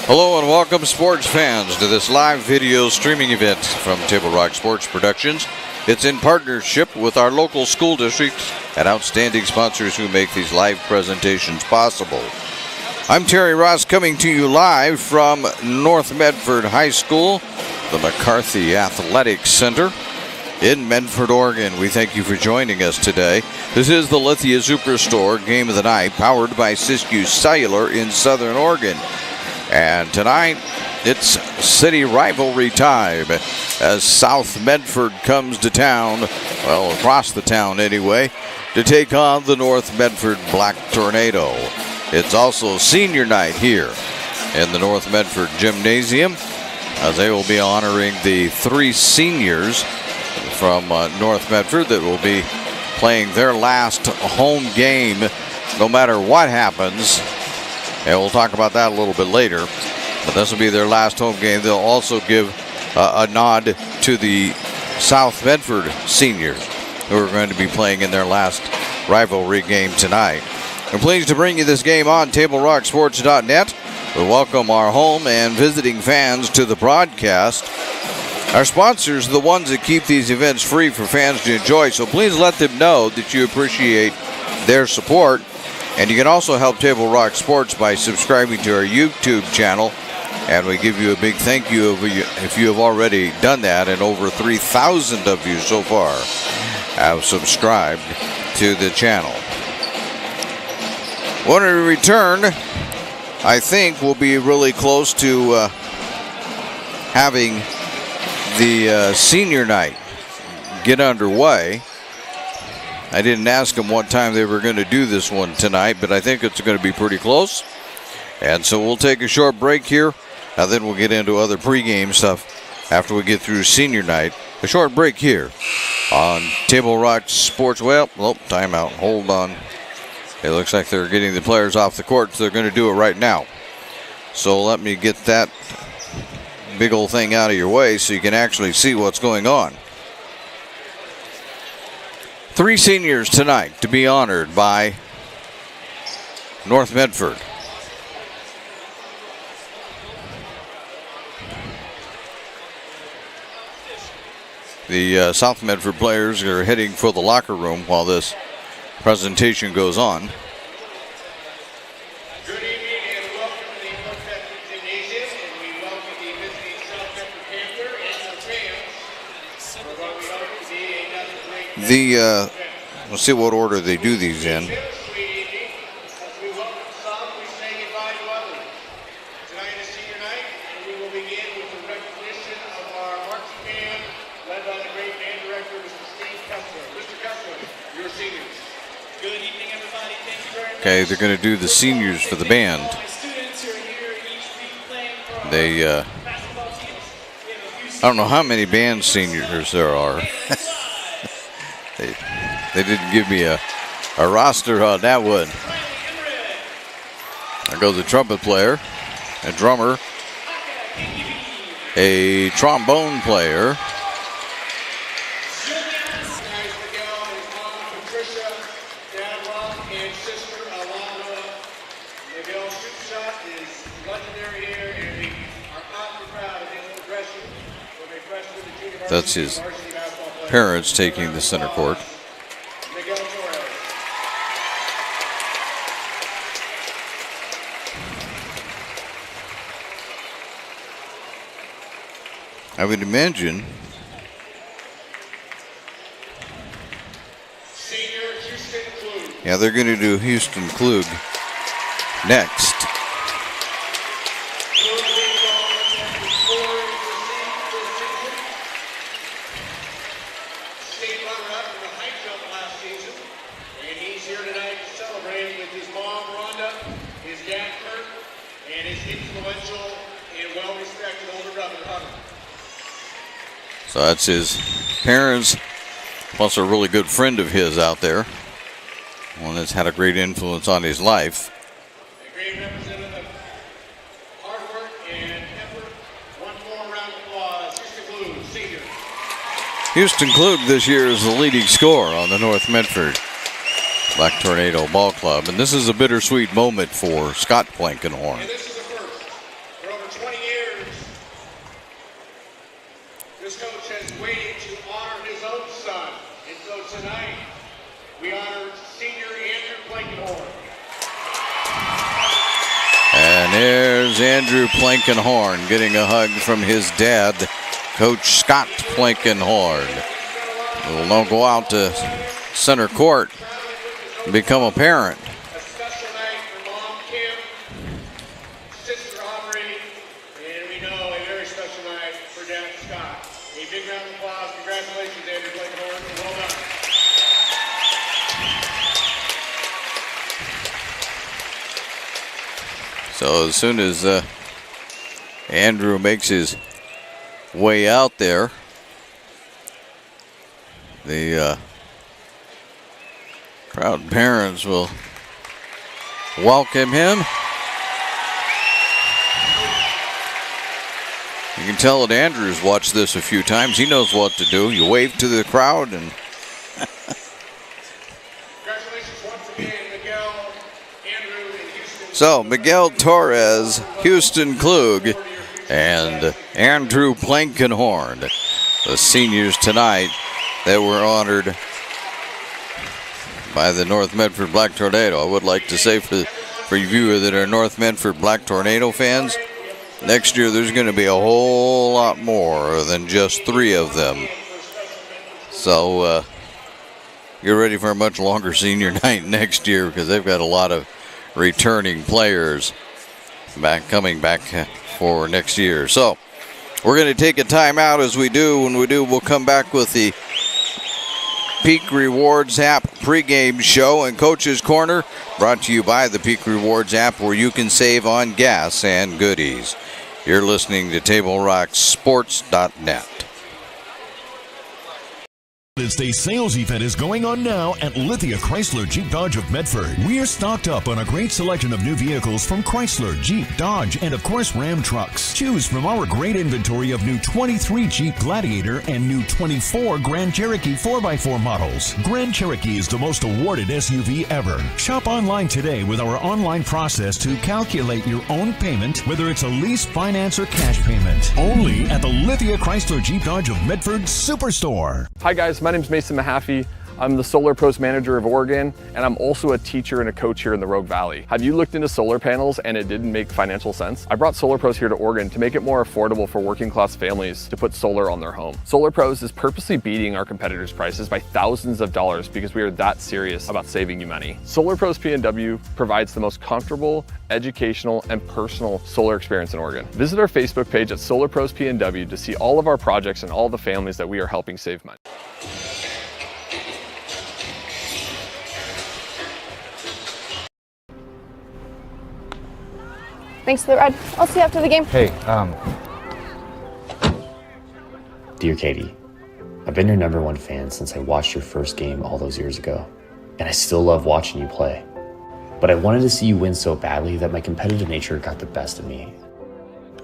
Hello and welcome, sports fans, to this live video streaming event from Table Rock Sports Productions. It's in partnership with our local school districts and outstanding sponsors who make these live presentations possible. I'm Terry Ross, coming to you live from North Medford High School, the McCarthy Athletic Center in Medford, Oregon. We thank you for joining us today. This is the Lithia Superstore Game of the Night, powered by Siskiyou Cellular in Southern Oregon. And tonight, it's city rivalry time as South Medford comes to town, well, across the town anyway, to take on the North Medford Black Tornado. It's also senior night here in the North Medford Gymnasium, as they will be honoring the 3 seniors from North Medford that will be playing their last home game no matter what happens. And we'll talk about that a little bit later. But this will be their last home game. They'll also give a nod to the South Medford seniors who are going to be playing in their last rivalry game tonight. I'm pleased to bring you this game on TableRockSports.net. We welcome our home and visiting fans to the broadcast. Our sponsors are the ones that keep these events free for fans to enjoy, so please let them know that you appreciate their support. And you can also help Table Rock Sports by subscribing to our YouTube channel. And we give you a big thank you if you have already done that. And over 3,000 of you so far have subscribed to the channel. When we return, I think we'll be really close to having the senior night get underway. I didn't ask them what time they were going to do this one tonight, but I think it's going to be pretty close. And so we'll take a short break here, and then we'll get into other pregame stuff after we get through senior night. A short break here on Table Rock Sports. Well, timeout. Hold on. It looks like they're getting the players off the court, so they're going to do it right now. So let me get that big old thing out of your way so you can actually see what's going on. 3 seniors tonight to be honored by North Medford. The South Medford players are heading for the locker room while this presentation goes on. Good evening and welcome to the North Medford Gymnasium, and we welcome the visiting South Medford Panther and their fans for what we hope to be another great We'll see what order they do these in. As we welcome some, we say goodbye to others. Tonight is senior night, and we will begin with the recognition of our marching band, led by the great band director, Mr. Steve Kessler. Mr. Kessler, your seniors. Good evening, everybody. Thank you very much. Okay, they're going to do the seniors for the band. They, I don't know how many band seniors there are. They didn't give me a roster on that one. There goes a trumpet player, a drummer, a trombone player, that's his parents taking the center court. I would imagine yeah, they're going to do Houston Klug next. State runner-up in the high jump last season, and he's here tonight celebrating with his mom, Rhonda, his dad, Kurt, and his influential and well-respected older brother, Hunter. So that's his parents, plus a really good friend of his out there. One that's had a great influence on his life. A great representative of hard work and effort. One more round of applause. Houston Klug, senior. Houston Klug this year is the leading scorer on the North Medford Black Tornado Ball Club. And this is a bittersweet moment for Scott Blankenhorn. And this is the first for over And there's Andrew Plankenhorn getting a hug from his dad, Coach Scott Plankenhorn. We'll now go out to center court and become a parent. A special night for Mom Kim, Sister Aubrey, and we know a very special night for Dad Scott. A big round of applause. Congratulations, Andrew Plankenhorn. Well done. So as soon as Andrew makes his way out there, the proud parents will welcome him. You can tell that Andrew's watched this a few times. He knows what to do. You wave to the crowd and Congratulations once again, Miguel, Andrew, and Houston. so Miguel Torres, Houston Klug, and Andrew Plankenhorn, the seniors tonight that were honored by the North Medford Black Tornado. I would like to say for you that are North Medford Black Tornado fans, next year there's going to be a whole lot more than just 3 of them. So get ready for a much longer senior night next year, because they've got a lot of returning players coming back for next year. So we're going to take a timeout. As we do, when we do, we'll come back with the Peak Rewards app pregame show and Coach's Corner, brought to you by the Peak Rewards app, where you can save on gas and goodies. You're listening to TableRockSports.net. Mother's Day sales event is going on now at Lithia Chrysler Jeep Dodge of Medford. We're stocked up on a great selection of new vehicles from Chrysler, Jeep, Dodge, and of course Ram trucks. Choose from our great inventory of new 23 Jeep Gladiator and new 24 Grand Cherokee 4x4 models. Grand Cherokee is the most awarded SUV ever. Shop online today with our online process to calculate your own payment, whether it's a lease, finance, or cash payment. Only at the Lithia Chrysler Jeep Dodge of Medford Superstore. Hi guys, my name is Mason Mahaffey. I'm the Solar Pros Manager of Oregon, and I'm also a teacher and a coach here in the Rogue Valley. Have you looked into solar panels and it didn't make financial sense? I brought Solar Pros here to Oregon to make it more affordable for working class families to put solar on their home. Solar Pros is purposely beating our competitors' prices by thousands of dollars because we are that serious about saving you money. Solar Pros PNW provides the most comfortable, educational, and personal solar experience in Oregon. Visit our Facebook page at Solar Pros PNW to see all of our projects and all the families that we are helping save money. Thanks for the ride. I'll see you after the game. Hey, Dear Katie, I've been your #1 fan since I watched your first game all those years ago, and I still love watching you play. But I wanted to see you win so badly that my competitive nature got the best of me.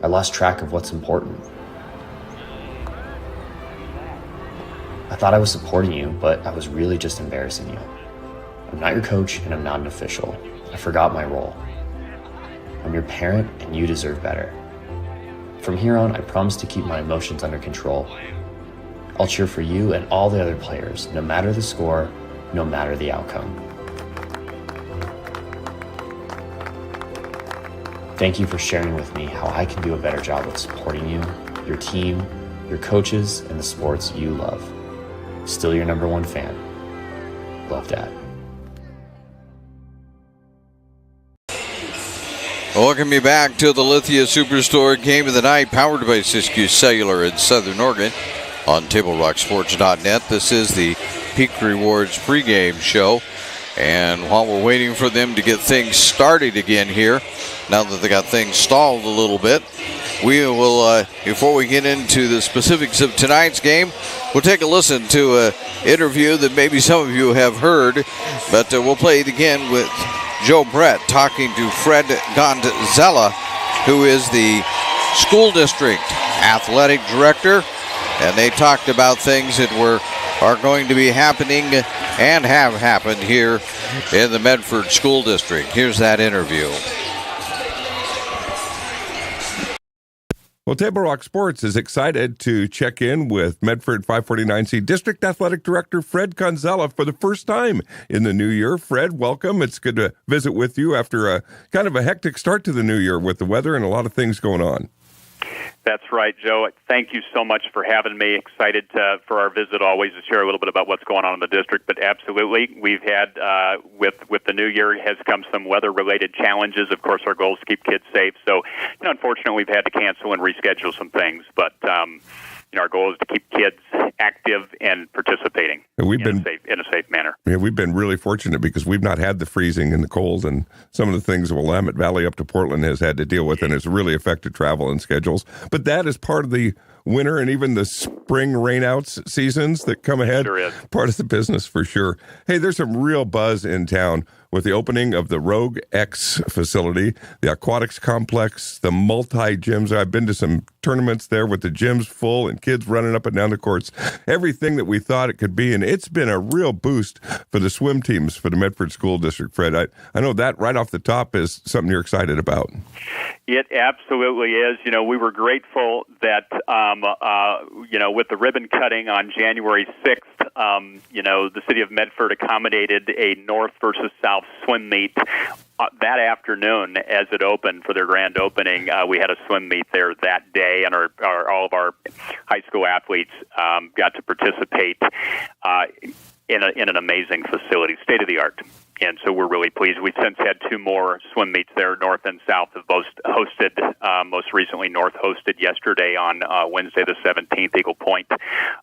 I lost track of what's important. I thought I was supporting you, but I was really just embarrassing you. I'm not your coach, and I'm not an official. I forgot my role. I'm your parent, and you deserve better. From here on, I promise to keep my emotions under control. I'll cheer for you and all the other players, no matter the score, no matter the outcome. Thank you for sharing with me how I can do a better job of supporting you, your team, your coaches, and the sports you love. Still your #1 fan. Love, Dad. Welcome you back to the Lithia Superstore Game of the Night, powered by Siskiyou Cellular in Southern Oregon on TableRockSports.net. This is the Peak Rewards pregame show. And while we're waiting for them to get things started again here, now that they got things stalled a little bit, we will, before we get into the specifics of tonight's game, we'll take a listen to an interview that maybe some of you have heard, but we'll play it again with Joe Brett talking to Fred Gonzala, who is the school district athletic director, and they talked about things that are going to be happening and have happened here in the Medford School District. Here's that interview. Well, Table Rock Sports is excited to check in with Medford 549C District Athletic Director Fred Conzella for the first time in the new year. Fred, welcome. It's good to visit with you after a kind of a hectic start to the new year with the weather and a lot of things going on. That's right, Joe. Thank you so much for having me. Excited for our visit always to share a little bit about what's going on in the district. But absolutely, we've had, with the new year, has come some weather-related challenges. Of course, our goal is to keep kids safe. So, unfortunately, we've had to cancel and reschedule some things. But, our goal is to keep kids active and participating in a safe manner. Yeah, we've been really fortunate because we've not had the freezing and the cold and some of the things Willamette Valley up to Portland has had to deal with, and it's really affected travel and schedules. But that is part of the winter and even the spring rainouts seasons that come ahead. Sure is. Part of the business for sure. Hey, there's some real buzz in town with the opening of the Rogue X facility, the aquatics complex, the multi-gyms. I've been to some tournaments there with the gyms full and kids running up and down the courts. Everything that we thought it could be, and it's been a real boost for the swim teams for the Medford School District, Fred. I know that right off the top is something you're excited about. It absolutely is. We were grateful that, with the ribbon cutting on January 6th, the city of Medford accommodated a North versus South swim meet that afternoon as it opened for their grand opening. We had a swim meet there that day, and all of our high school athletes got to participate in an amazing facility, state of the art. And so we're really pleased. We've since had two more swim meets there. North and South have both hosted. Most recently, North hosted yesterday on Wednesday the 17th, Eagle Point.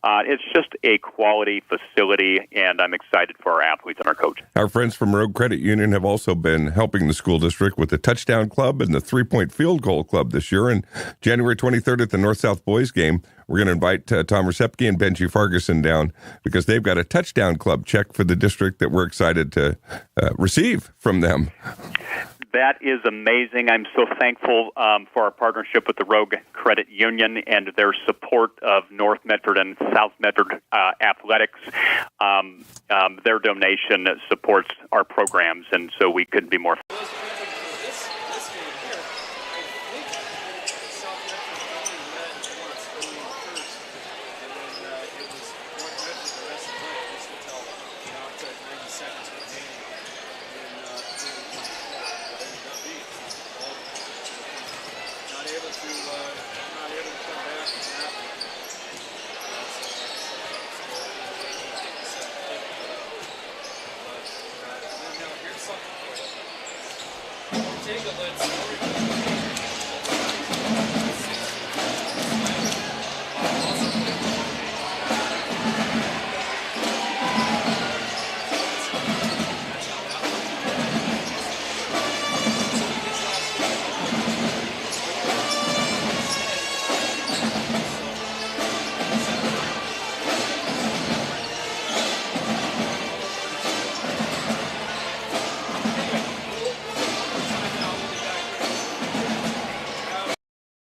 It's just a quality facility, and I'm excited for our athletes and our coaches. Our friends from Rogue Credit Union have also been helping the school district with the Touchdown Club and the 3-Point Field Goal Club this year. And January 23rd at the North-South Boys game, we're going to invite Tom Recepke and Benji Farguson down because they've got a Touchdown Club check for the district that we're excited to receive from them. That is amazing. I'm so thankful for our partnership with the Rogue Credit Union and their support of North Medford and South Medford athletics. Their donation supports our programs, and so we couldn't be more.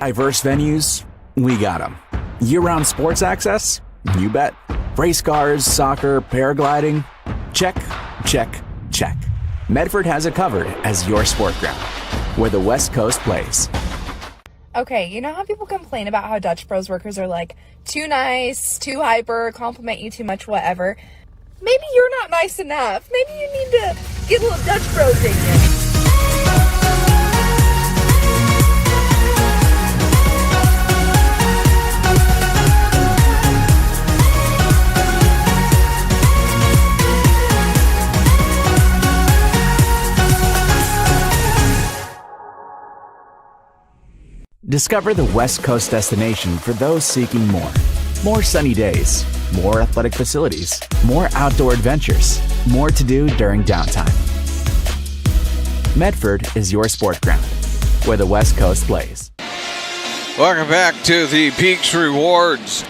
Diverse venues, we got them. Year-round sports access? You bet. Race cars, soccer, paragliding? Check, check, check. Medford has it covered as your sport ground, where the West Coast plays. Okay, you know how people complain about how Dutch Bros workers are like too nice, too hyper, compliment you too much, whatever? Maybe you're not nice enough. Maybe you need to get a little Dutch Bros in you. Discover the West Coast destination for those seeking more. More sunny days, more athletic facilities, more outdoor adventures, more to do during downtime. Medford is your sport ground, where the West Coast plays. Welcome back to the Peaks Rewards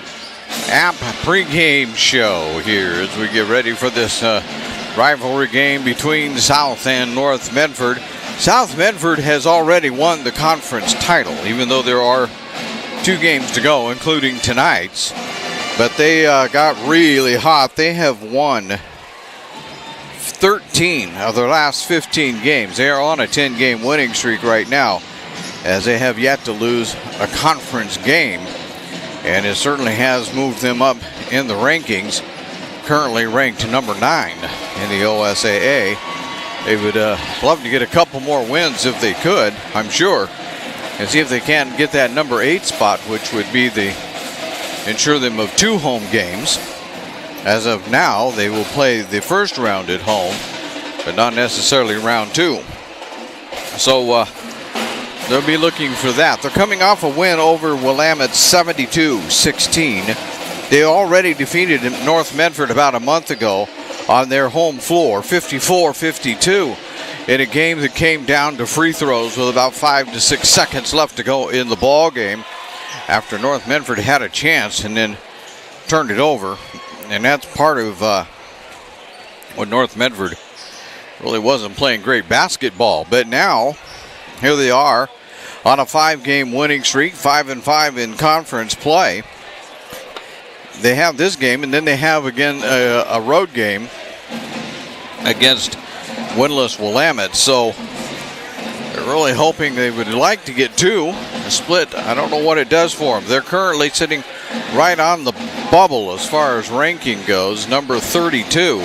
app pregame show here as we get ready for this rivalry game between South and North Medford. South Medford has already won the conference title, even though there are 2 games to go, including tonight's. But they got really hot. They have won 13 of their last 15 games. They are on a 10-game winning streak right now. as they have yet to lose a conference game. And it certainly has moved them up in the rankings. Currently ranked number 9 in the OSAA. They would love to get a couple more wins if they could, I'm sure, and see if they can get that number 8 spot, which would be ensure them of 2 home games. As of now, they will play the first round at home, but not necessarily round 2. So they'll be looking for that. They're coming off a win over Willamette 72-16. They already defeated North Medford about a month ago on their home floor, 54-52, in a game that came down to free throws with about 5 to 6 seconds left to go in the ball game after North Medford had a chance and then turned it over. And that's part of what North Medford really wasn't playing great basketball. But now, here they are on a 5-game winning streak, 5-5 in conference play. They have this game, and then they have again a road game against winless Willamette. So they're really hoping they would like to get 2. A split, I don't know what it does for them. They're currently sitting right on the bubble as far as ranking goes, number 32,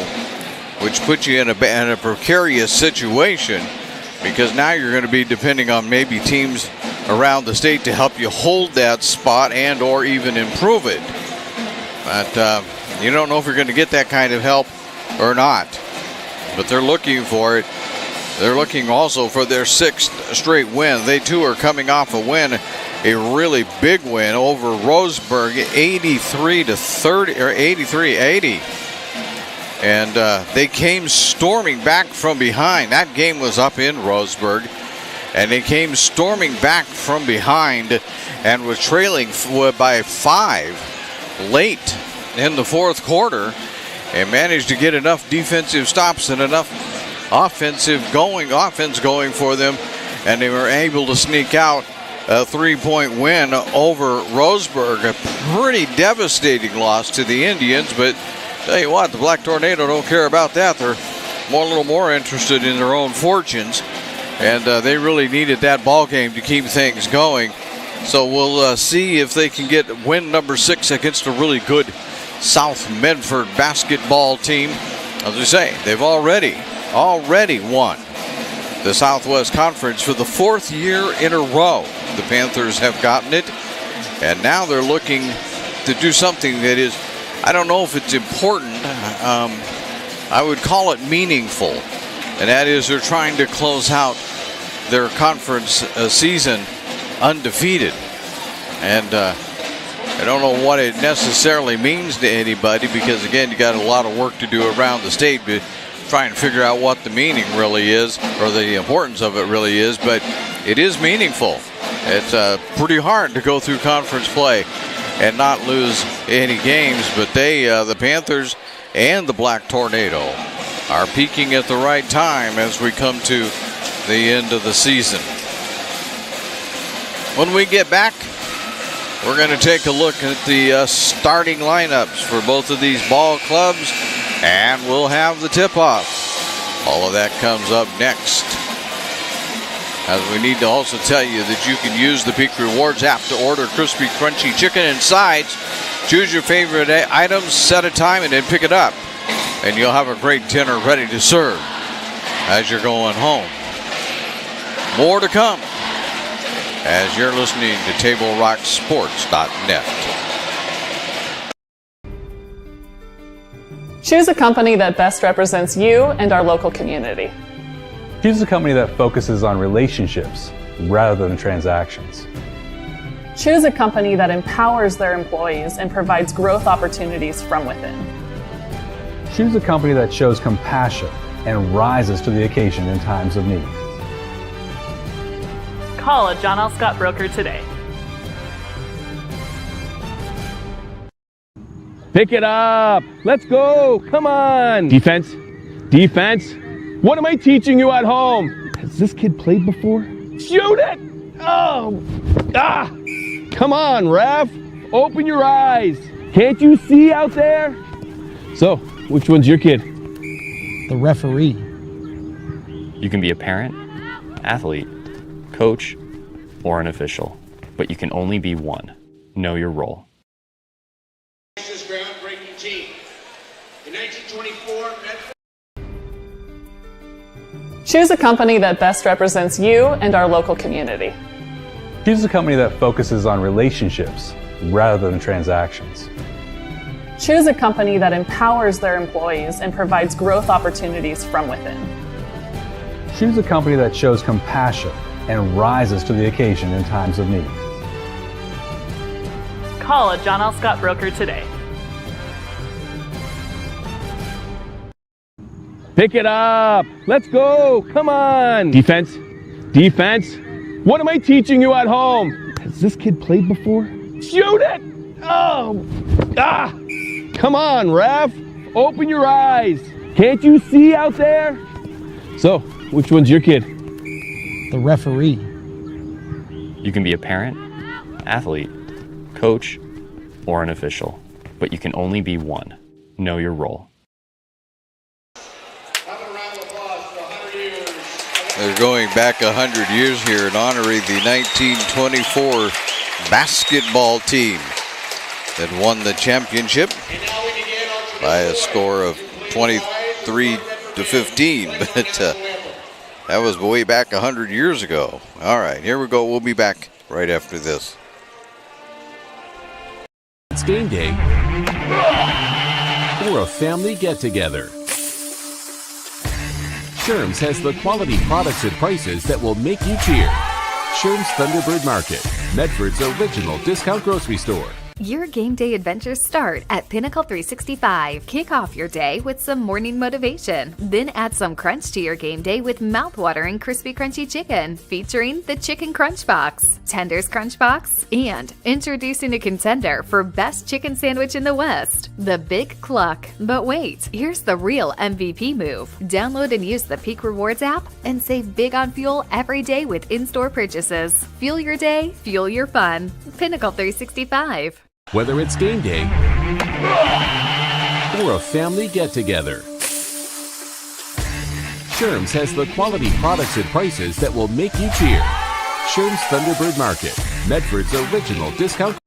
which puts you in a precarious situation, because now you're going to be depending on maybe teams around the state to help you hold that spot and or even improve it. But you don't know if you're going to get that kind of help or not. But they're looking for it. They're looking also for their 6th straight win. They too are coming off a win, a really big win over Roseburg, 83-30 or 83-80. And they came storming back from behind. That game was up in Roseburg, and they came storming back from behind and was trailing by 5 late in the 4th quarter, and managed to get enough defensive stops and enough offense going for them, and they were able to sneak out a 3-point win over Roseburg. A pretty devastating loss to the Indians, but tell you what, the Black Tornado don't care about that. They're a little more interested in their own fortunes, and they really needed that ball game to keep things going. So we'll see if they can get win number 6 against a really good South Medford basketball team. As we say, they've already won the Southwest Conference for the 4th year in a row. The Panthers have gotten it, and now they're looking to do something that is, I don't know if it's important, I would call it meaningful, and that is they're trying to close out their conference season undefeated. And I don't know what it necessarily means to anybody, because again, you got a lot of work to do around the state, but trying to figure out what the meaning really is, or the importance of it really is. But it is meaningful. It's pretty hard to go through conference play and not lose any games, but they, the Panthers and the Black Tornado, are peaking at the right time as we come to the end of the season. When we get back, we're going to take a look at the starting lineups for both of these ball clubs, and we'll have the tip-off. All of that comes up next. As we need to also tell you that you can use the Peak Rewards app to order crispy, crunchy chicken and sides. Choose your favorite items, set a time, and then pick it up. And you'll have a great dinner ready to serve as you're going home. More to come as you're listening to TableRockSports.net. Choose a company that best represents you and our local community. Choose a company that focuses on relationships rather than transactions. Choose a company that empowers their employees and provides growth opportunities from within. Choose a company that shows compassion and rises to the occasion in times of need. Call a John L. Scott broker today. Pick it up. Let's go. Come on. Defense. Defense. What am I teaching you at home? Has this kid played before? Shoot it. Oh. Ah. Come on, ref. Open your eyes. Can't you see out there? So, which one's your kid? The referee. You can be a parent, athlete, coach, or an official, but you can only be one. Know your role. This groundbreaking team. In 1924, Medford. Choose a company that best represents you and our local community. Choose a company that focuses on relationships rather than transactions. Choose a company that empowers their employees and provides growth opportunities from within. Choose a company that shows compassion and rises to the occasion in times of need. Call a John L. Scott broker today. Pick it up. Let's go. Come on. Defense. Defense. What am I teaching you at home? Has this kid played before? Shoot it. Oh. Ah. Come on, ref. Open your eyes. Can't you see out there? So, which one's your kid? The referee. You can be a parent, athlete, coach, or an official, but you can only be one. Know your role. They're going back 100 years here and honoring the 1924 basketball team that won the championship by a score of 23-15. But that was way back 100 years ago. All right, here we go. We'll be back right after this. It's game day or a family get-together. Sherm's has the quality products and prices that will make you cheer. Sherm's Thunderbird Market, Medford's original discount grocery store. Your game day adventures start at Pinnacle 365. Kick off your day with some morning motivation. Then add some crunch to your game day with mouth-watering crispy crunchy chicken featuring the Chicken Crunch Box, Tender's Crunch Box, and introducing a contender for best chicken sandwich in the West, the Big Cluck. But wait, here's the real MVP move. Download and use the Peak Rewards app and save big on fuel every day with in-store purchases. Fuel your day, fuel your fun. Pinnacle 365. Whether it's game day or a family get-together, Sherm's has the quality products and prices that will make you cheer. Sherm's Thunderbird Market, Medford's original discount.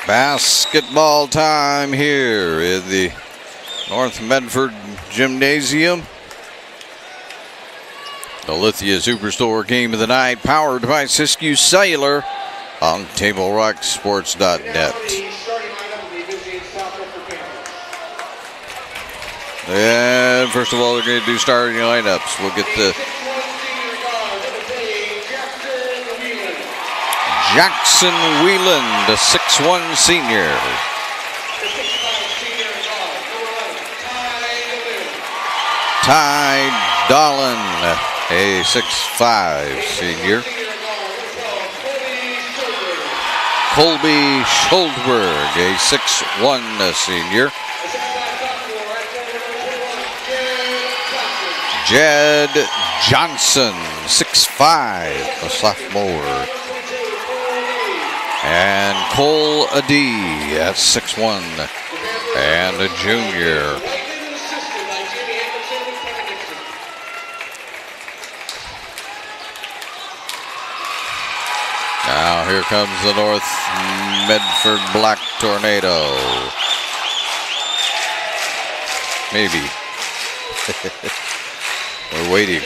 Basketball time here in the North Medford Gymnasium. The Lithia Superstore game of the night, powered by Siskiyou Cellular on TableRockSports.net. And first of all, they're going to do starting lineups. We'll get the Jackson Whelan, the 6'1 senior. Ty Dolan, a 6'5 senior. Colby Schuldberg, a 6'1 senior. Jed Johnson, 6'5, a sophomore. And Cole Adee at 6'1 and a junior. Now here comes the North Medford Black Tornado. Maybe. We're waiting.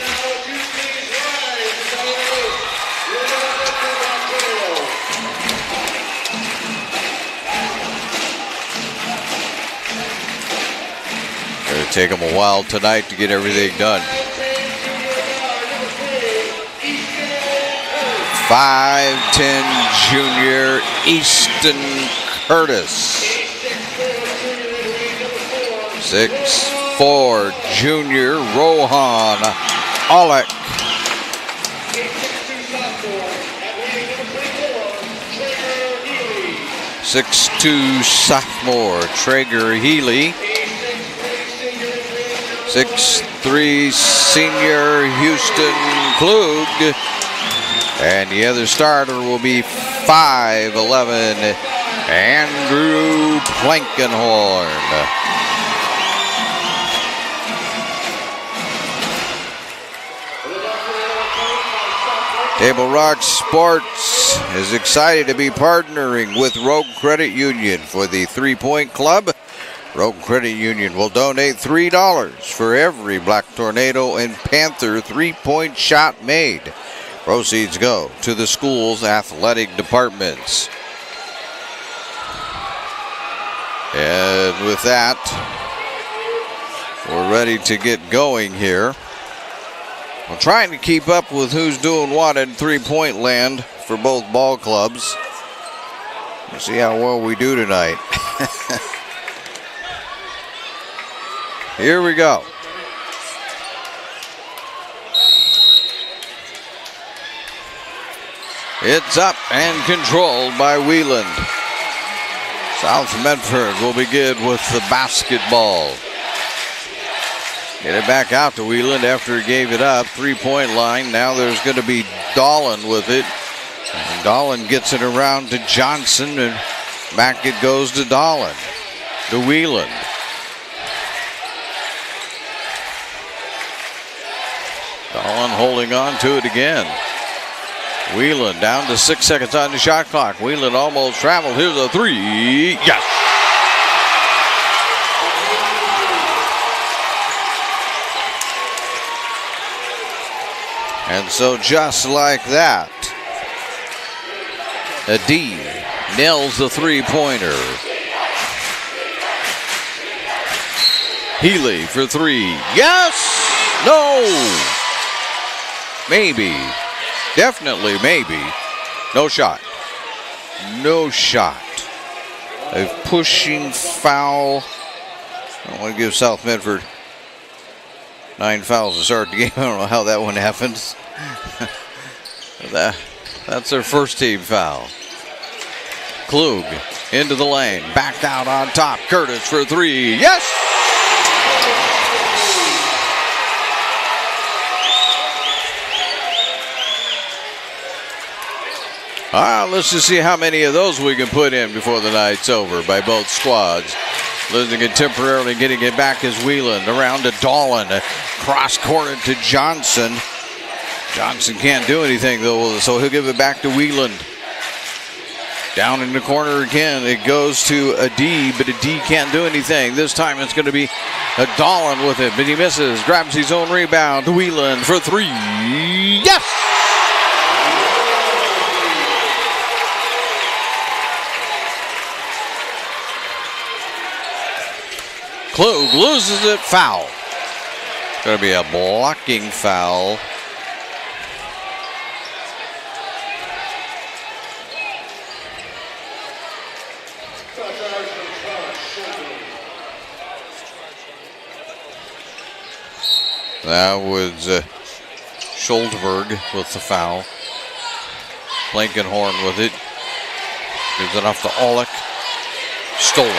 It'll take them a while tonight to get everything done. 5'10 junior Easton Curtis. 6'4 junior Rohan Alec. 6'5 6'2" sophomore Traeger Healy. 6'3" senior Houston Klug. And the other starter will be 5'11" Andrew Plankenhorn. Table Rock Sports is excited to be partnering with Rogue Credit Union for the 3-Point Club. Rogue Credit Union will donate $3 for every Black Tornado and Panther 3-point shot made. Proceeds go to the school's athletic departments. And with that, we're ready to get going here. We're trying to keep up with who's doing what in 3-point land for both ball clubs. We'll see how well we do tonight. Here we go. It's up and controlled by Wheeland. South Medford will begin with the basketball. Get it back out to Wheeland after he gave it up. 3-point line. Now there's going to be Dolan with it. And Dolan gets it around to Johnson, and back it goes to Dolan. To Wheeland. Dolan holding on to it again. Wheeland down to 6 seconds on the shot clock. Wheeland almost traveled. Here's a three. Yes! And so just like that, a D nails the three-pointer. Healy for three. Yes! No! Maybe. Definitely maybe. No shot. No shot. A pushing foul. I want to give South Medford 9 fouls to start the game. I don't know how that one happens. That's their first team foul. Klug into the lane. Backed out on top. Curtis for three. Yes! All right, let's just see how many of those we can put in before the night's over by both squads. Losing it temporarily, getting it back is Wheeland. Around to Dolan. Cross court to Johnson. Johnson can't do anything, though, so he'll give it back to Wheeland. Down in the corner again. It goes to a D, but a D can't do anything. This time it's going to be a Dolan with it, but he misses. Grabs his own rebound. Wheeland for three. Yes! Klug loses it, foul. It's going to be a blocking foul. That was Schuldberg with the foul. Blankenhorn with it. Gives it off to Olick. Stolen.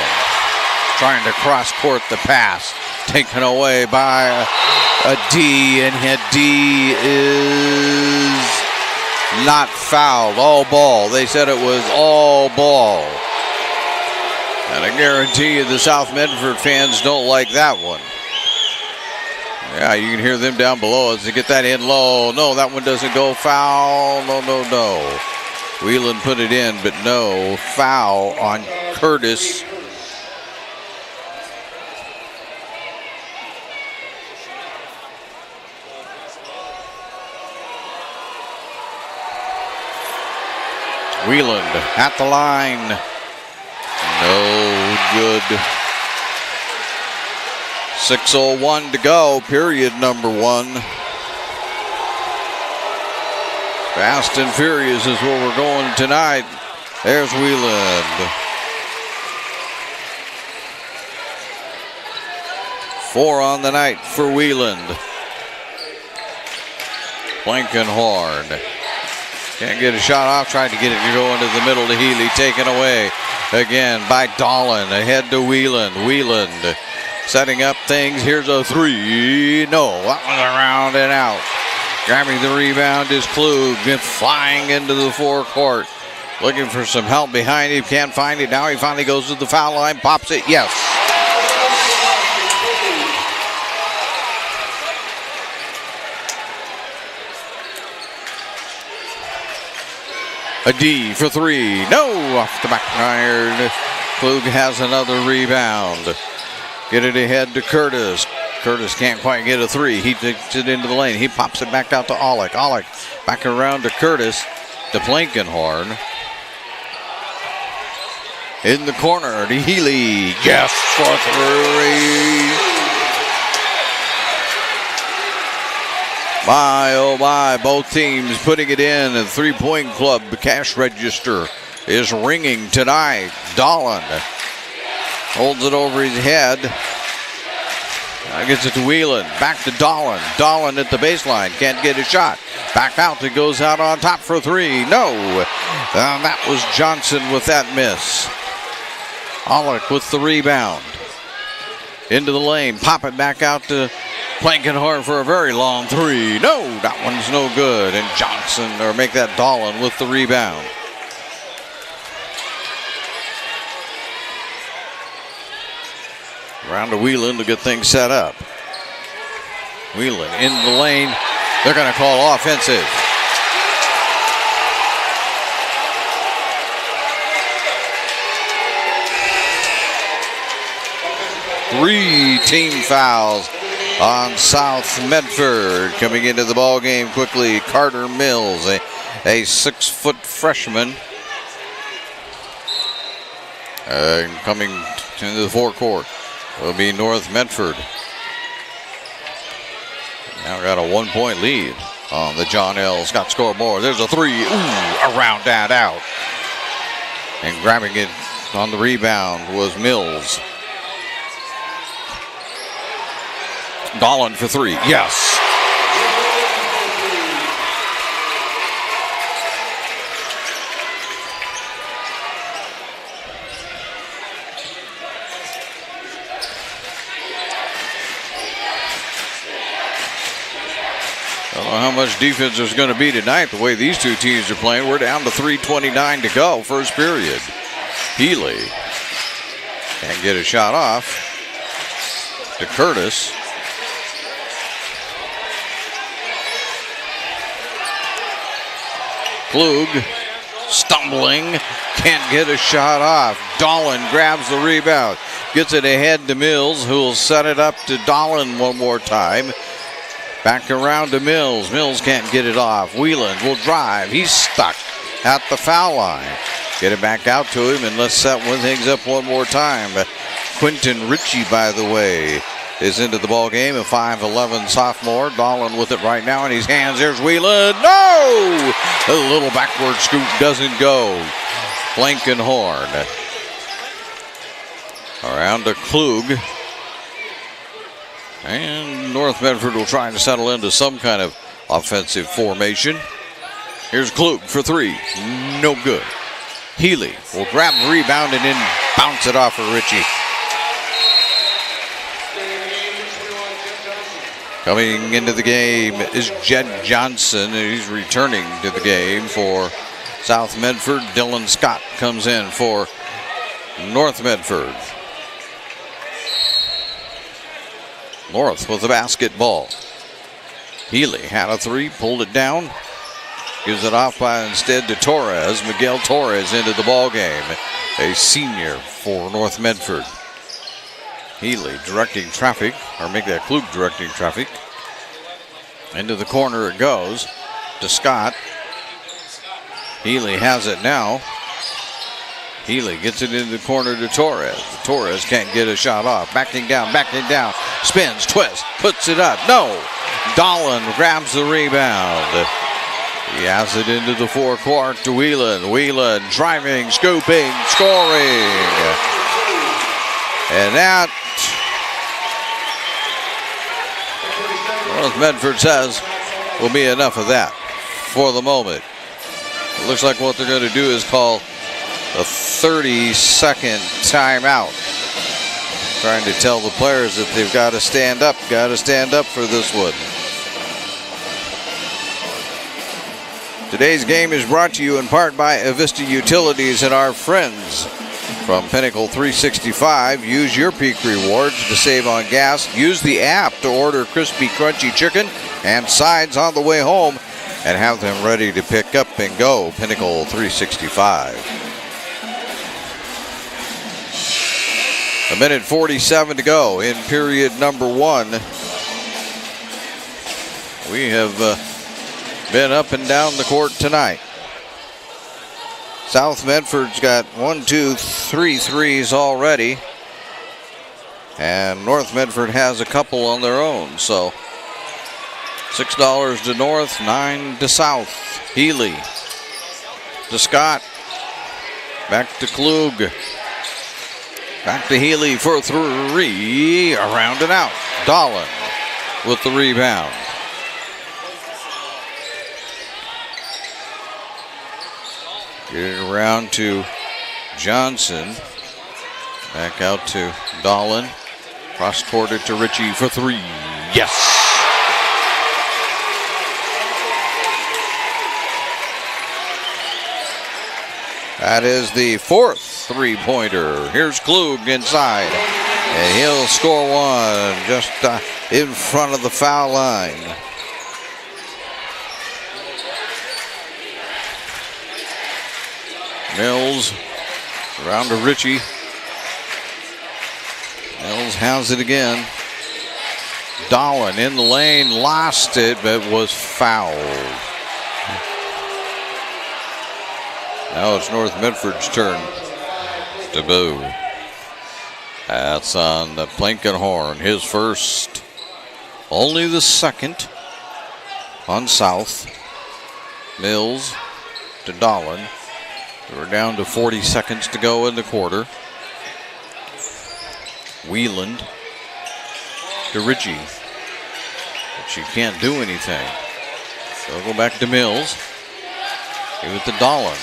Trying to cross-court the pass. Taken away by a D, and a D is not fouled. All ball. They said it was all ball. And I guarantee you the South Medford fans don't like that one. Yeah, you can hear them down below as they get that in low. No, that one doesn't go. Foul. No, no, no. Wheeland put it in, but no. Foul on Curtis. Wheeland at the line. No good. 6:01 to go, period number one. Fast and furious is where we're going tonight. There's Wheeland. 4 on the night for Wheeland. Blankenhorn. Can't get a shot off, trying to get it to go into the middle to Healy, taken away. again by Dolan. Ahead to Wheeland. Wheeland setting up things. Here's a three. No, that one's around and out. Grabbing the rebound is Klug, flying into the forecourt. Looking for some help behind him. Can't find it. Now he finally goes to the foul line. Pops it. Yes. A D for three. No, off the back iron. Klug has another rebound. Get it ahead to Curtis. Curtis can't quite get a three. He takes it into the lane. He pops it back out to Aulick. Aulick back around to Curtis. To Blankenhorn. In the corner to Healy. Yes, for three. My, oh my, both teams putting it in. The three-point club cash register is ringing tonight. Dolan holds it over his head. Gets it to Wheelan. Back to Dolan. Dolan at the baseline. Can't get a shot. Back out. It goes out on top for three. No. That was Johnson with that miss. Aulick with the rebound. Into the lane. Pop it back out to Blankenhorn for a very long three. No, that one's no good. And Johnson, or make that Dolan with the rebound. Around to Wheelan to get things set up. Wheelan in the lane. They're going to call offensive. Three team fouls on South Medford. Coming into the ball game quickly, Carter Mills, a 6-foot freshman. Coming into the forecourt will be North Medford. Now got a 1-point lead on the John L. Scott scoreboard. There's a three. Ooh, around that out. And grabbing it on the rebound was Mills. Dolan for three. Yes. I don't know how much defense there's going to be tonight the way these two teams are playing. We're down to 3:29 to go, first period. Healy can't get a shot off. To Curtis. Klug stumbling, can't get a shot off. Dolan grabs the rebound, gets it ahead to Mills, who will set it up to Dolan one more time. Back around to Mills. Mills can't get it off. Wheelan will drive. He's stuck at the foul line. Get it back out to him, and let's set one things up one more time. Quentin Ritchie, by the way, is into the ball game, a 5'11 sophomore. Dolan with it right now in his hands. There's Wheelan. No! A little backward scoop doesn't go. Blankenhorn. Around to Klug. And North Medford will try to settle into some kind of offensive formation. Here's Klug for three. No good. Healy will grab the rebound and then bounce it off for Ritchie. Coming into the game is Jed Johnson. He's returning to the game for South Medford. Dylan Scott comes in for North Medford. North with the basketball. Healy had a three, pulled it down. Gives it off by instead to Torres. Miguel Torres into the ball game. A senior for North Medford. Healy directing traffic, or make that Klug directing traffic. Into the corner it goes to Scott. Healy has it now. Healy gets it into the corner to Torres. Torres can't get a shot off. Backing down. Spins, twists, puts it up. No! Dolan grabs the rebound. He has it into the forecourt to Wheelan. Wheelan driving, scooping, scoring. And that, North Medford says, will be enough of that for the moment. It looks like what they're going to do is call a 30-second timeout. Trying to tell the players that they've got to stand up for this one. Today's game is brought to you in part by Avista Utilities and our friends from Pinnacle 365. Use your peak rewards to save on gas. Use the app to order crispy, crunchy chicken and sides on the way home and have them ready to pick up and go. Pinnacle 365. 1:47 to go in period number 1. We have been up and down the court tonight. South Medford's got 1, 2, 3 threes already. And North Medford has a couple on their own. So $6 to North, 9 to South. Healy to Scott. Back to Klug. Back to Healy for 3. Around and out. Dolan with the rebound. Get it around to Johnson. Back out to Dolan. Cross-court it to Ritchie for 3. Yes! That is the 4th three-pointer. Here's Klug inside. And he'll score one just in front of the foul line. Mills around to Ritchie. Mills has it again. Dolan in the lane, lost it, but was fouled. Now it's North Medford's turn to boo. That's on the Blankenhorn, his first. Only the second on South. Mills to Dolan. We're down to 40 seconds to go in the quarter. Wieland to Ritchie. But she can't do anything. So we'll go back to Mills. Give it to Dolan.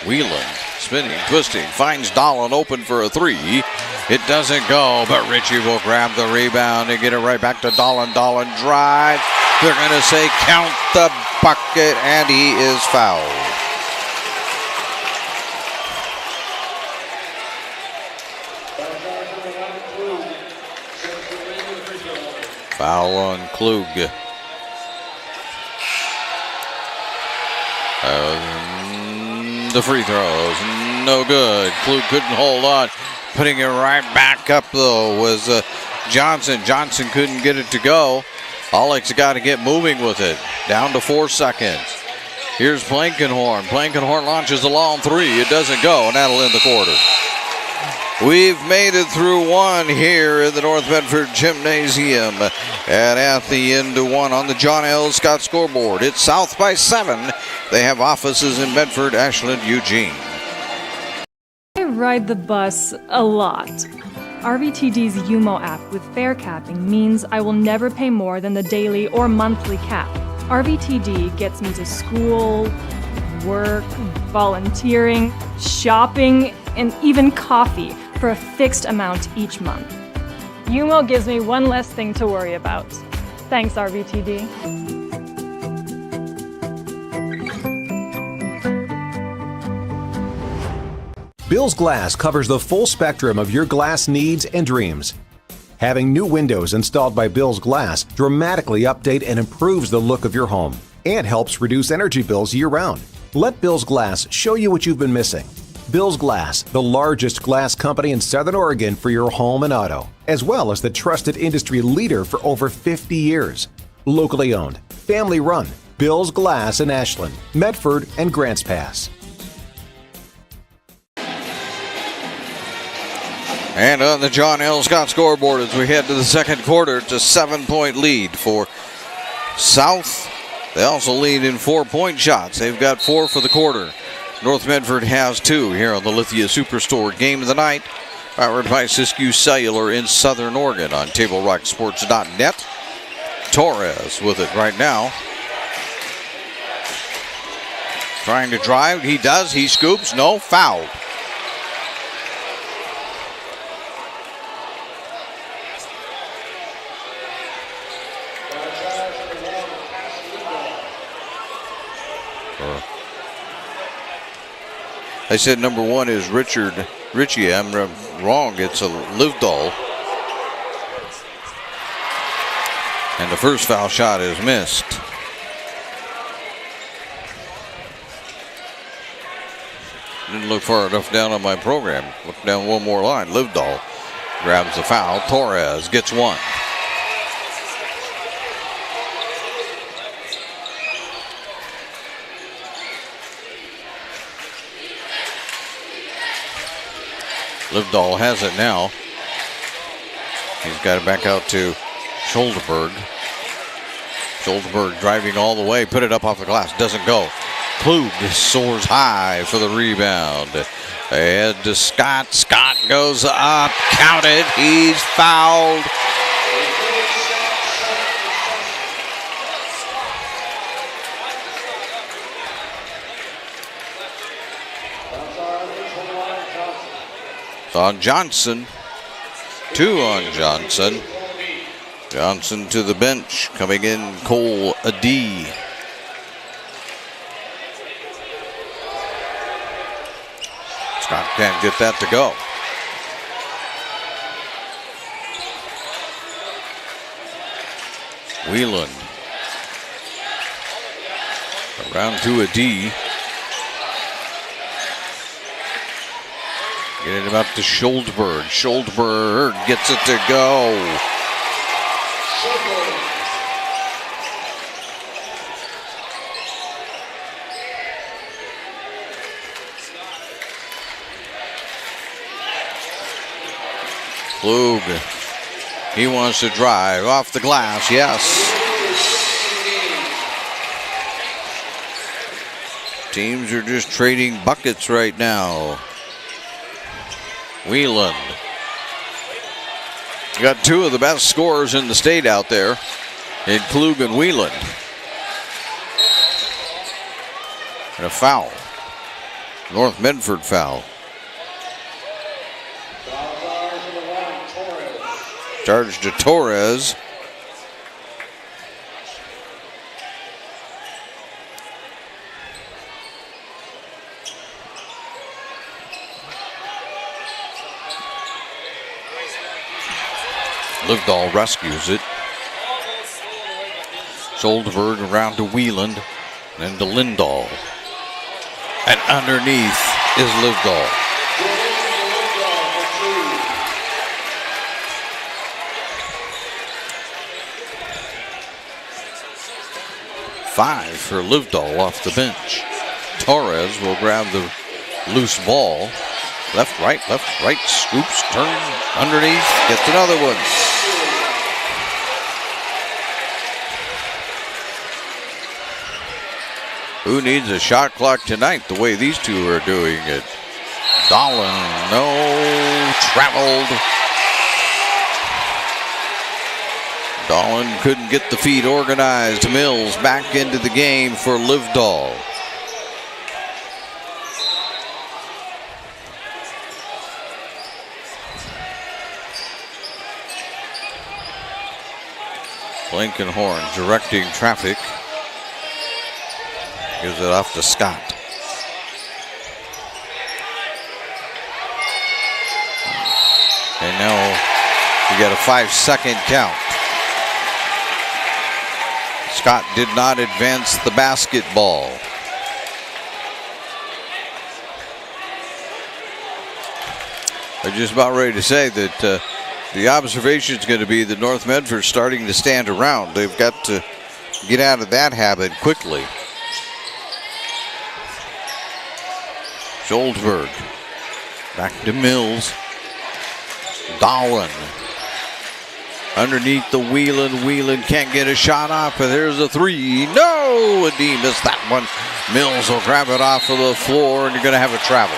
Wieland spinning, twisting, finds Dolan open for a 3. It doesn't go, but Ritchie will grab the rebound and get it right back to Dolan. Dolan drives. They're going to say count the bucket, and he is fouled. Foul on Klug. The free throws, no good. Klug couldn't hold on. Putting it right back up, though, was Johnson. Johnson couldn't get it to go. Alex got to get moving with it. Down to 4 seconds. Here's Blankenhorn. Blankenhorn launches a long 3. It doesn't go, and that'll end the quarter. We've made it through 1 here in the North Medford Gymnasium. And at the end of 1 on the John L. Scott scoreboard, it's South by 7. They have offices in Medford, Ashland, Eugene. I ride the bus a lot. RVTD's UMO app with fare capping means I will never pay more than the daily or monthly cap. RVTD gets me to school, work, volunteering, shopping, and even coffee for a fixed amount each month. UMO gives me one less thing to worry about. Thanks, RVTD. Bill's Glass covers the full spectrum of your glass needs and dreams. Having new windows installed by Bill's Glass dramatically update and improves the look of your home and helps reduce energy bills year-round. Let Bill's Glass show you what you've been missing. Bill's Glass, the largest glass company in Southern Oregon for your home and auto, as well as the trusted industry leader for over 50 years. Locally owned, family run, Bill's Glass in Ashland, Medford, and Grants Pass. And on the John L. Scott scoreboard as we head to the second quarter, it's a 7-point lead for South. They also lead in 4-point shots. They've got 4 for the quarter. North Medford has 2 here on the Lithia Superstore Game of the Night, powered by Siskiyou Cellular in Southern Oregon on TableRockSports.net. Torres with it right now. Trying to drive. He does. He scoops. No, foul. I said number 1 is Ritchie. I'm wrong. It's a Livedall. And the first foul shot is missed. Didn't look far enough down on my program. Look down one more line. Livedall grabs the foul. Torres gets one. Livedall has it now. He's got it back out to Scholderberg. Scholderberg driving all the way, put it up off the glass, doesn't go. Klug soars high for the rebound. Ahead to Scott. Scott goes up, counted. He's fouled. It's on Johnson. 2 on Johnson. Johnson to the bench. Coming in, Cole Adee. Scott can't get that to go. Wheeland. Around to Adee. Getting it up to Scholderberg. Scholderberg gets it to go. Klug. He wants to drive off the glass. Yes. Teams are just trading buckets right now. Wheeland. You got 2 of the best scorers in the state out there in Klug and Wheeland. And a foul. North Medford foul. Charge to Torres. Livedall rescues it. Scholderberg around to Wheeland, then to Lindahl. And underneath is Livedall. Five for Livedall off the bench. Torres will grab the loose ball. Left, right, scoops, turns, underneath, gets another one. Who needs a shot clock tonight the way these two are doing it? Dolan, no, traveled. Dolan couldn't get the feet organized. Mills back into the game for Livedall. Blankenhorn directing traffic. Gives it off to Scott. And now we got a 5-second count. Scott did not advance the basketball. I'm just about ready to say that the observation is going to be that North Medford starting to stand around. They've got to get out of that habit quickly. Scholderberg back to Mills. Dolan underneath the Wheeland. Wheeland can't get a shot off, and there's a 3. No, Adee missed that one. Mills will grab it off of the floor, and you're going to have a travel.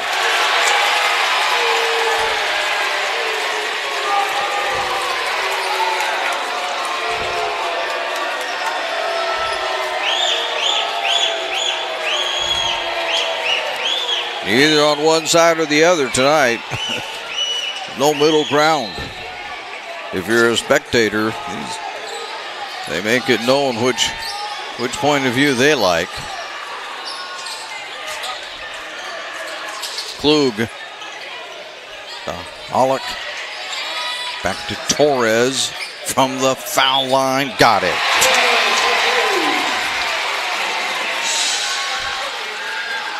Either on one side or the other tonight. No middle ground. If you're a spectator, they make it known which point of view they like. Klug. Pollock. Back to Torres from the foul line. Got it.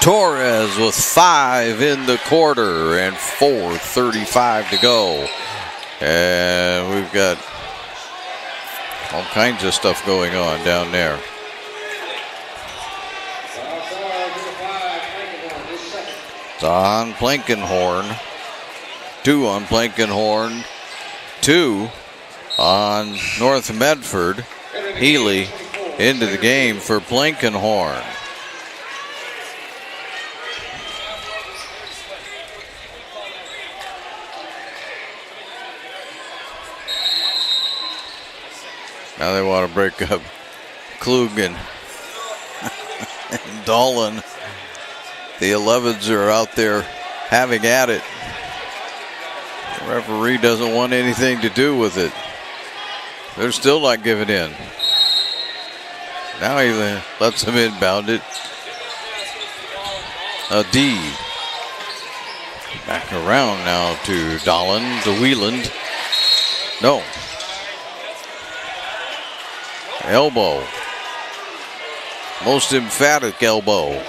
Torres with 5 in the quarter and 4:35 to go. And we've got all kinds of stuff going on down there. It's on Blankenhorn. 2 on Blankenhorn. 2 on North Medford. Healy into the game for Blankenhorn. Now they want to break up Klug and Dolan. The 11s are out there having at it. The referee doesn't want anything to do with it. They're still not giving in. Now he lets them inbound it. A D. Back around now to Dolan, to Wieland. No. Elbow. Most emphatic elbow.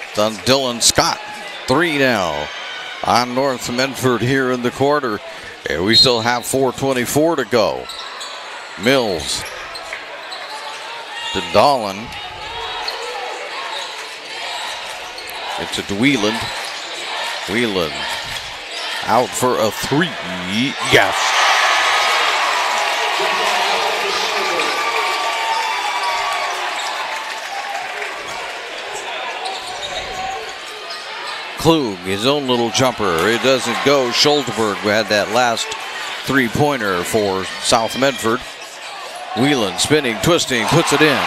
It's on Dylan Scott. 3 now on North Medford here in the quarter. And we still have 4:24 to go. Mills to Dolan. It's a Wieland. Wieland out for a 3. Yes. Klug, his own little jumper. It doesn't go. Schulterberg had that last 3-pointer for South Medford. Whelan spinning, twisting, puts it in.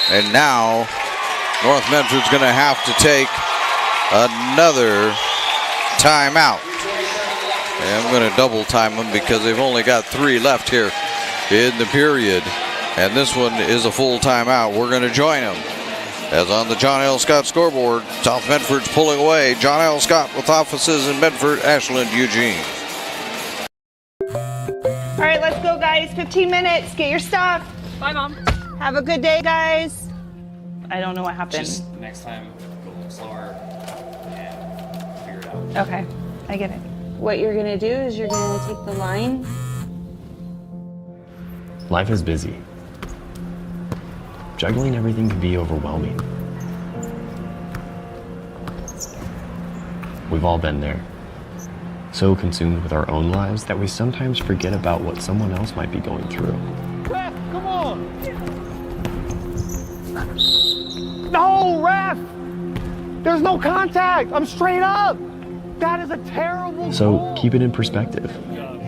And now North Medford's going to have to take another timeout. And I'm going to double time them because they've only got 3 left here in the period. And this one is a full timeout. We're going to join them. As on the John L. Scott scoreboard, South Medford's pulling away. John L. Scott with offices in Medford, Ashland, Eugene. All right, let's go, guys. 15 minutes. Get your stuff. Bye, Mom. Have a good day, guys. I don't know what happened. Just next time, go a little slower and figure it out. Okay, I get it. What you're going to do is you're going to take the line. Life is busy. Juggling everything can be overwhelming. We've all been there. So consumed with our own lives that we sometimes forget about what someone else might be going through. Ref, come on! No, ref! There's no contact! I'm straight up! That is a terrible So keep it in perspective.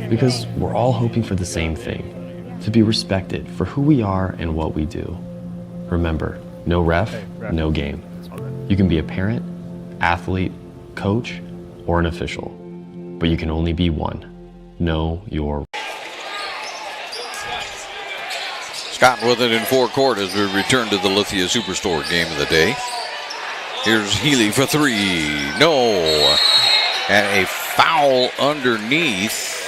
Because we're all hoping for the same thing. To be respected for who we are and what we do. Remember, no ref, no game. You can be a parent, athlete, coach, or an official, but you can only be one. Know your... Scott with it in 4 court as we return to the Lithia Superstore game of the day. Here's Healy for 3. No. And a foul underneath.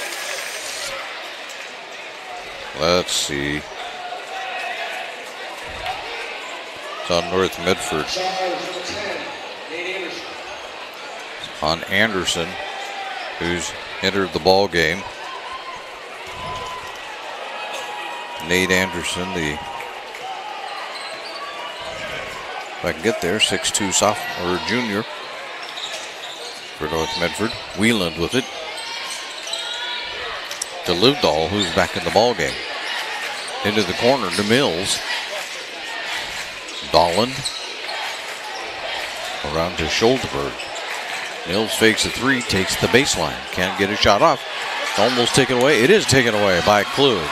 Let's see. On North Medford. On Anderson, who's entered the ball game. Nate Anderson, if I can get there, 6'2" sophomore or junior for North Medford. Wieland with it. To Livedall, who's back in the ball game. Into the corner to Mills. Dolan around to Schulterberg. Mills fakes a 3, takes the baseline. Can't get a shot off. Almost taken away. It is taken away by Klug.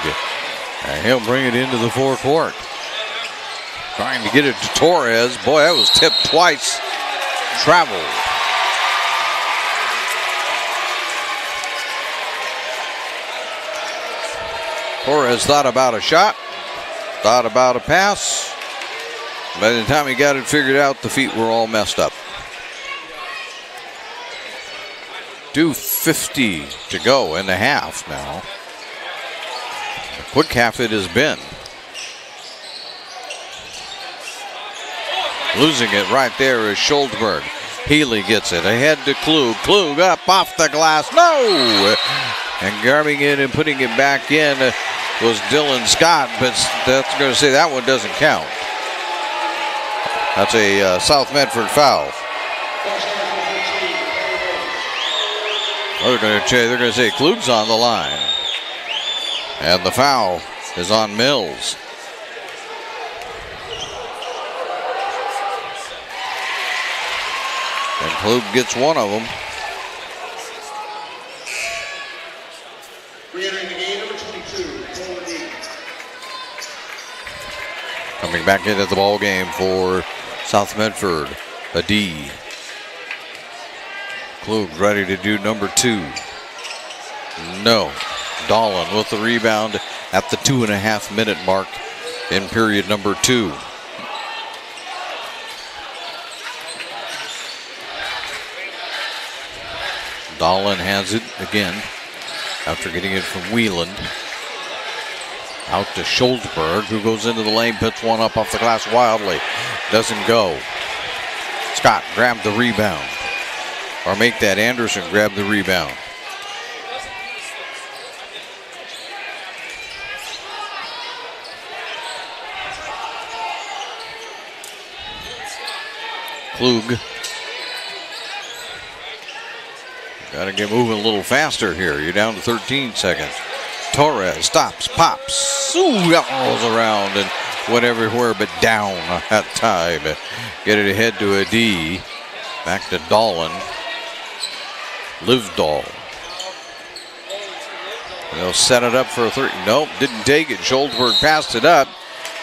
And he'll bring it into the 4 court. Trying to get it to Torres. Boy, that was tipped twice. Traveled. Torres thought about a shot, thought about a pass. By the time he got it figured out, the feet were all messed up. 2:50 to go in the half now. A quick half it has been. Losing it right there is Schuldberg. Healy gets it ahead to Klug. Klug up off the glass. No! And grabbing it and putting it back in was Dylan Scott, but that's going to say that one doesn't count. That's a South Medford foul. They're going to say Klug's on the line. And the foul is on Mills. And Klug gets one of them. Re-entering the game, number 22, Nolan D. Coming back into the ball game for South Medford, a D. Klug ready to do number 2. No. Dolan with the rebound at the 2.5-minute mark in period number 2. Dolan has it again after getting it from Wheeland. Out to Schuldberg, who goes into the lane, puts one up off the glass wildly. Doesn't go. Scott grabbed the rebound. Or make that Anderson grab the rebound. Klug. Got to get moving a little faster here. You're down to 13 seconds. Torres stops, pops. Ooh, that rolls around and went everywhere but down that time. Get it ahead to a D. Back to Dolan. Livdahl. They'll set it up for a 3. Nope, didn't take it. Schuldberg passed it up,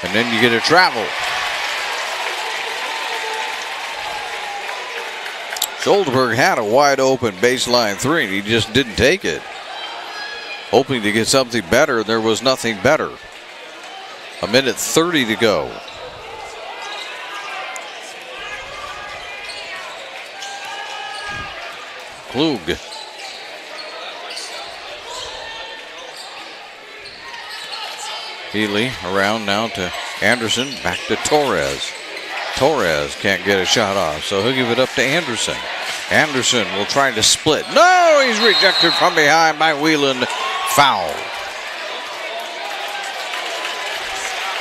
and then you get a travel. Schuldberg had a wide open baseline 3, and he just didn't take it. Hoping to get something better, there was nothing better. 1:30 to go. Klug. Healy around now to Anderson, back to Torres. Torres can't get a shot off, so he'll give it up to Anderson. Anderson will try to split. No, he's rejected from behind by Wheeland. Foul.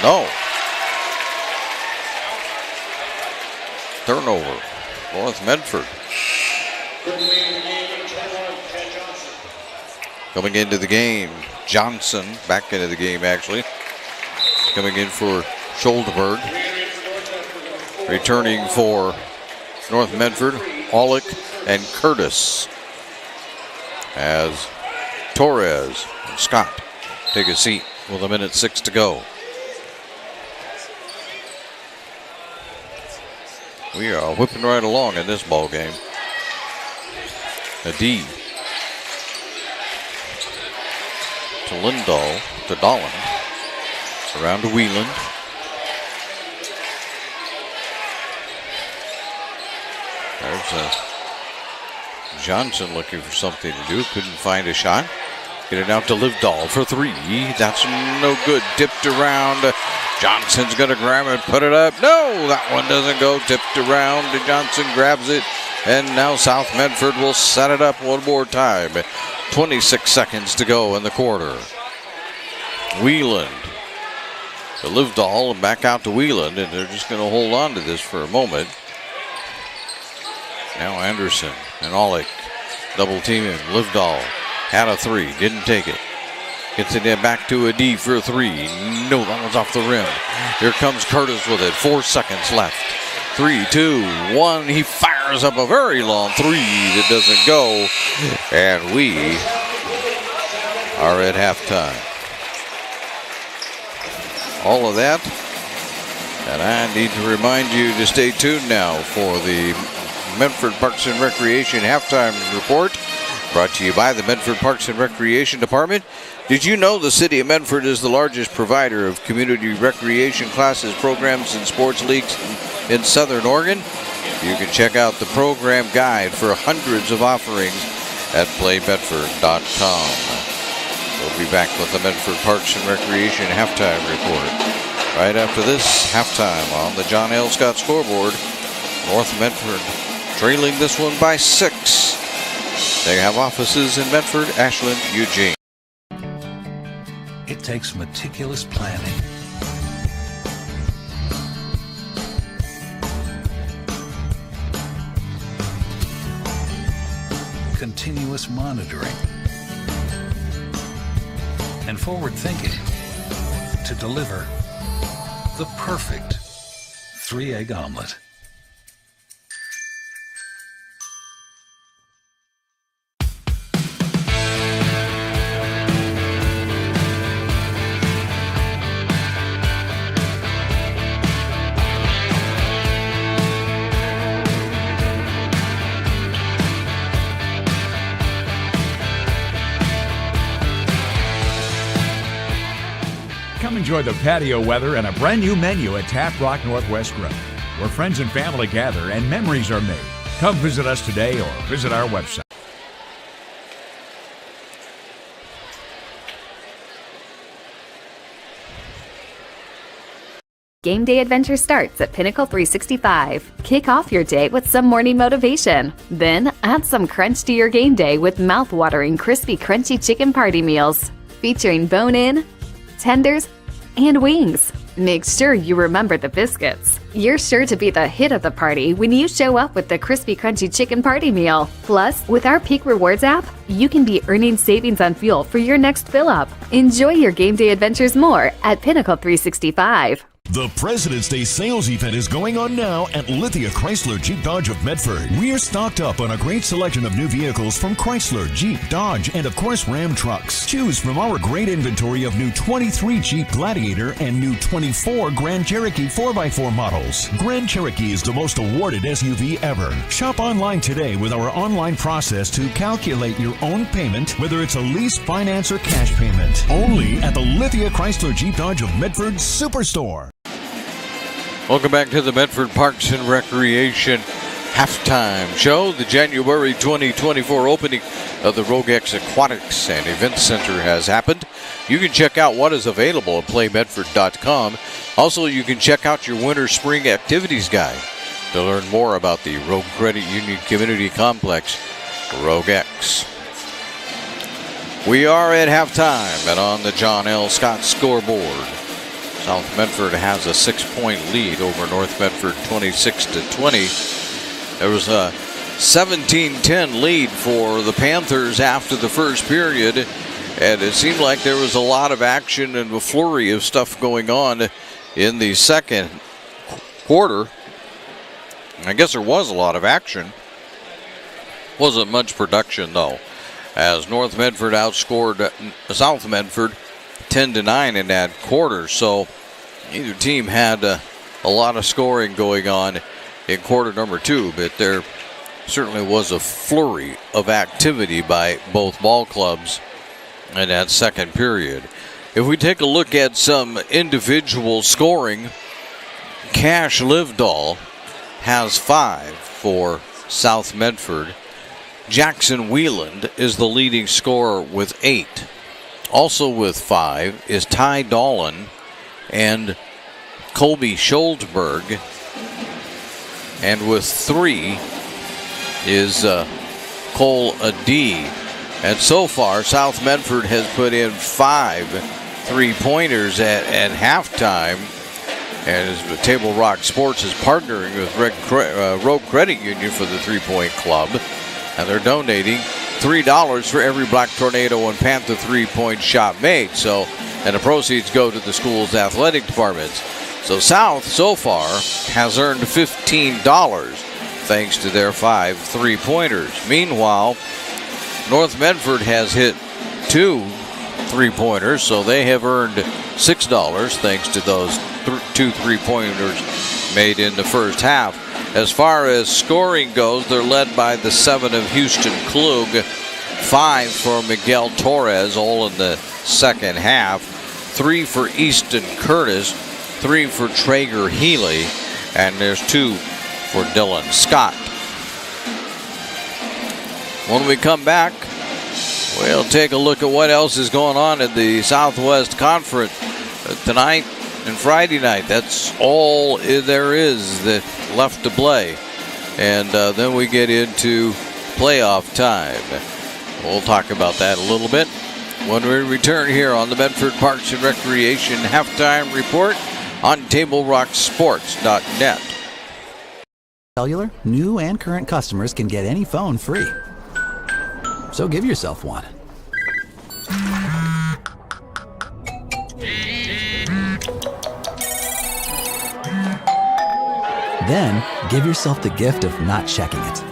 No. Turnover. North Medford. Coming into the game, Johnson, back into the game actually. Coming in for Schuldberg. Returning for North Medford, Aulick and Curtis. As Torres and Scott take a seat with 1:06 to go. We are whipping right along in this ball game. A D. To Lindahl, to Dolan. Around to Wheeland. There's Johnson looking for something to do. Couldn't find a shot. Get it out to Livdahl for 3. That's no good. Tipped around. Johnson's going to grab it, put it up. No, that one doesn't go. Tipped around. Johnson grabs it. And now South Medford will set it up one more time. 26 seconds to go in the quarter. Wheeland to Livdahl and back out to Wheeland. And they're just going to hold on to this for a moment. Now Anderson and Aulick double teaming. Livdahl had a 3, didn't take it. Gets it in back to a D for a 3. No, that one's off the rim. Here comes Curtis with it. 4 seconds left. 3, 2, 1. He fires up a very long 3 that doesn't go. And we are at halftime. All of that And I need to remind you to stay tuned now for the Medford Parks and Recreation halftime report, brought to you by the Medford Parks and Recreation Department. Did you know the city of Medford is the largest provider of community recreation classes, programs, and sports leagues in Southern Oregon? You can check out the program guide for hundreds of offerings at playmedford.com. We'll be back with the Medford Parks and Recreation halftime report right after this halftime on the John L. Scott scoreboard. North Medford trailing this one by 6. They have offices in Medford, Ashland, Eugene. It takes meticulous planning, continuous monitoring, and forward thinking to deliver the perfect 3-egg omelet. Come enjoy the patio weather and a brand new menu at Tap Rock Northwest Grill, where friends and family gather and memories are made. Come visit us today or visit our website. Game day adventure starts at Pinnacle 365. Kick off your day with some morning motivation. Then add some crunch to your game day with mouth-watering crispy crunchy chicken party meals featuring bone-in, tenders, and wings. Make sure you remember the biscuits. You're sure to be the hit of the party when you show up with the crispy crunchy chicken party meal. Plus, with our Peak Rewards app, you can be earning savings on fuel for your next fill-up. Enjoy your game day adventures more at Pinnacle 365. The President's Day sales event is going on now at Lithia Chrysler Jeep Dodge of Medford. We're stocked up on a great selection of new vehicles from Chrysler, Jeep, Dodge, and of course Ram trucks. Choose from our great inventory of new 23 Jeep Gladiator and new 24 Grand Cherokee 4x4 models. Grand Cherokee is the most awarded SUV ever. Shop online today with our online process to calculate your own payment, whether it's a lease, finance, or cash payment. Only at the Lithia Chrysler Jeep Dodge of Medford Superstore. Welcome back to the Medford Parks and Recreation halftime show. The January 2024 opening of the Rogue X Aquatics and Events Center has happened. You can check out what is available at playmedford.com. Also, you can check out your winter spring activities guide to learn more about the Rogue Credit Union Community Complex, Rogue X. We are at halftime and on the John L. Scott scoreboard. South Medford has a 6-point lead over North Medford, 26-20. There was a 17-10 lead for the Panthers after the first period, and it seemed like there was a lot of action and a flurry of stuff going on in the second quarter. I guess there was a lot of action. Wasn't much production, though, as North Medford outscored South Medford 10-9 in that quarter. So either team had a lot of scoring going on in quarter number 2, but there certainly was a flurry of activity by both ball clubs in that second period. If we take a look at some individual scoring, Cash Livedall has 5 for South Medford. Jackson Wieland is the leading scorer with 8. Also with 5 is Ty Dolan and Colby Scholdberg. And with 3 is Cole Adee. And so far, South Medford has put in 5 3-pointers at halftime. And as Table Rock Sports is partnering with Rogue Credit Union for the 3-point club. And they're donating $3 for every Black Tornado and Panther 3-point shot made. So, and the proceeds go to the school's athletic departments. So South, so far, has earned $15 thanks to their 5 3-pointers. Meanwhile, North Medford has hit 2 3-pointers, so they have earned $6 thanks to those 2 3-pointers made in the first half. As far as scoring goes, they're led by the 7 of Houston Klug, 5 for Miguel Torres, all in the second half, 3 for Easton Curtis, 3 for Traeger Healy, and there's 2 for Dylan Scott. When we come back, we'll take a look at what else is going on in the Southwest Conference tonight and Friday night. That's all there is that left to play. And then we get into playoff time. We'll talk about that a little bit when we return here on the Medford Parks and Recreation Halftime Report on TableRockSports.net. Cellular, new and current customers can get any phone free. So give yourself one. Then give yourself the gift of not checking it.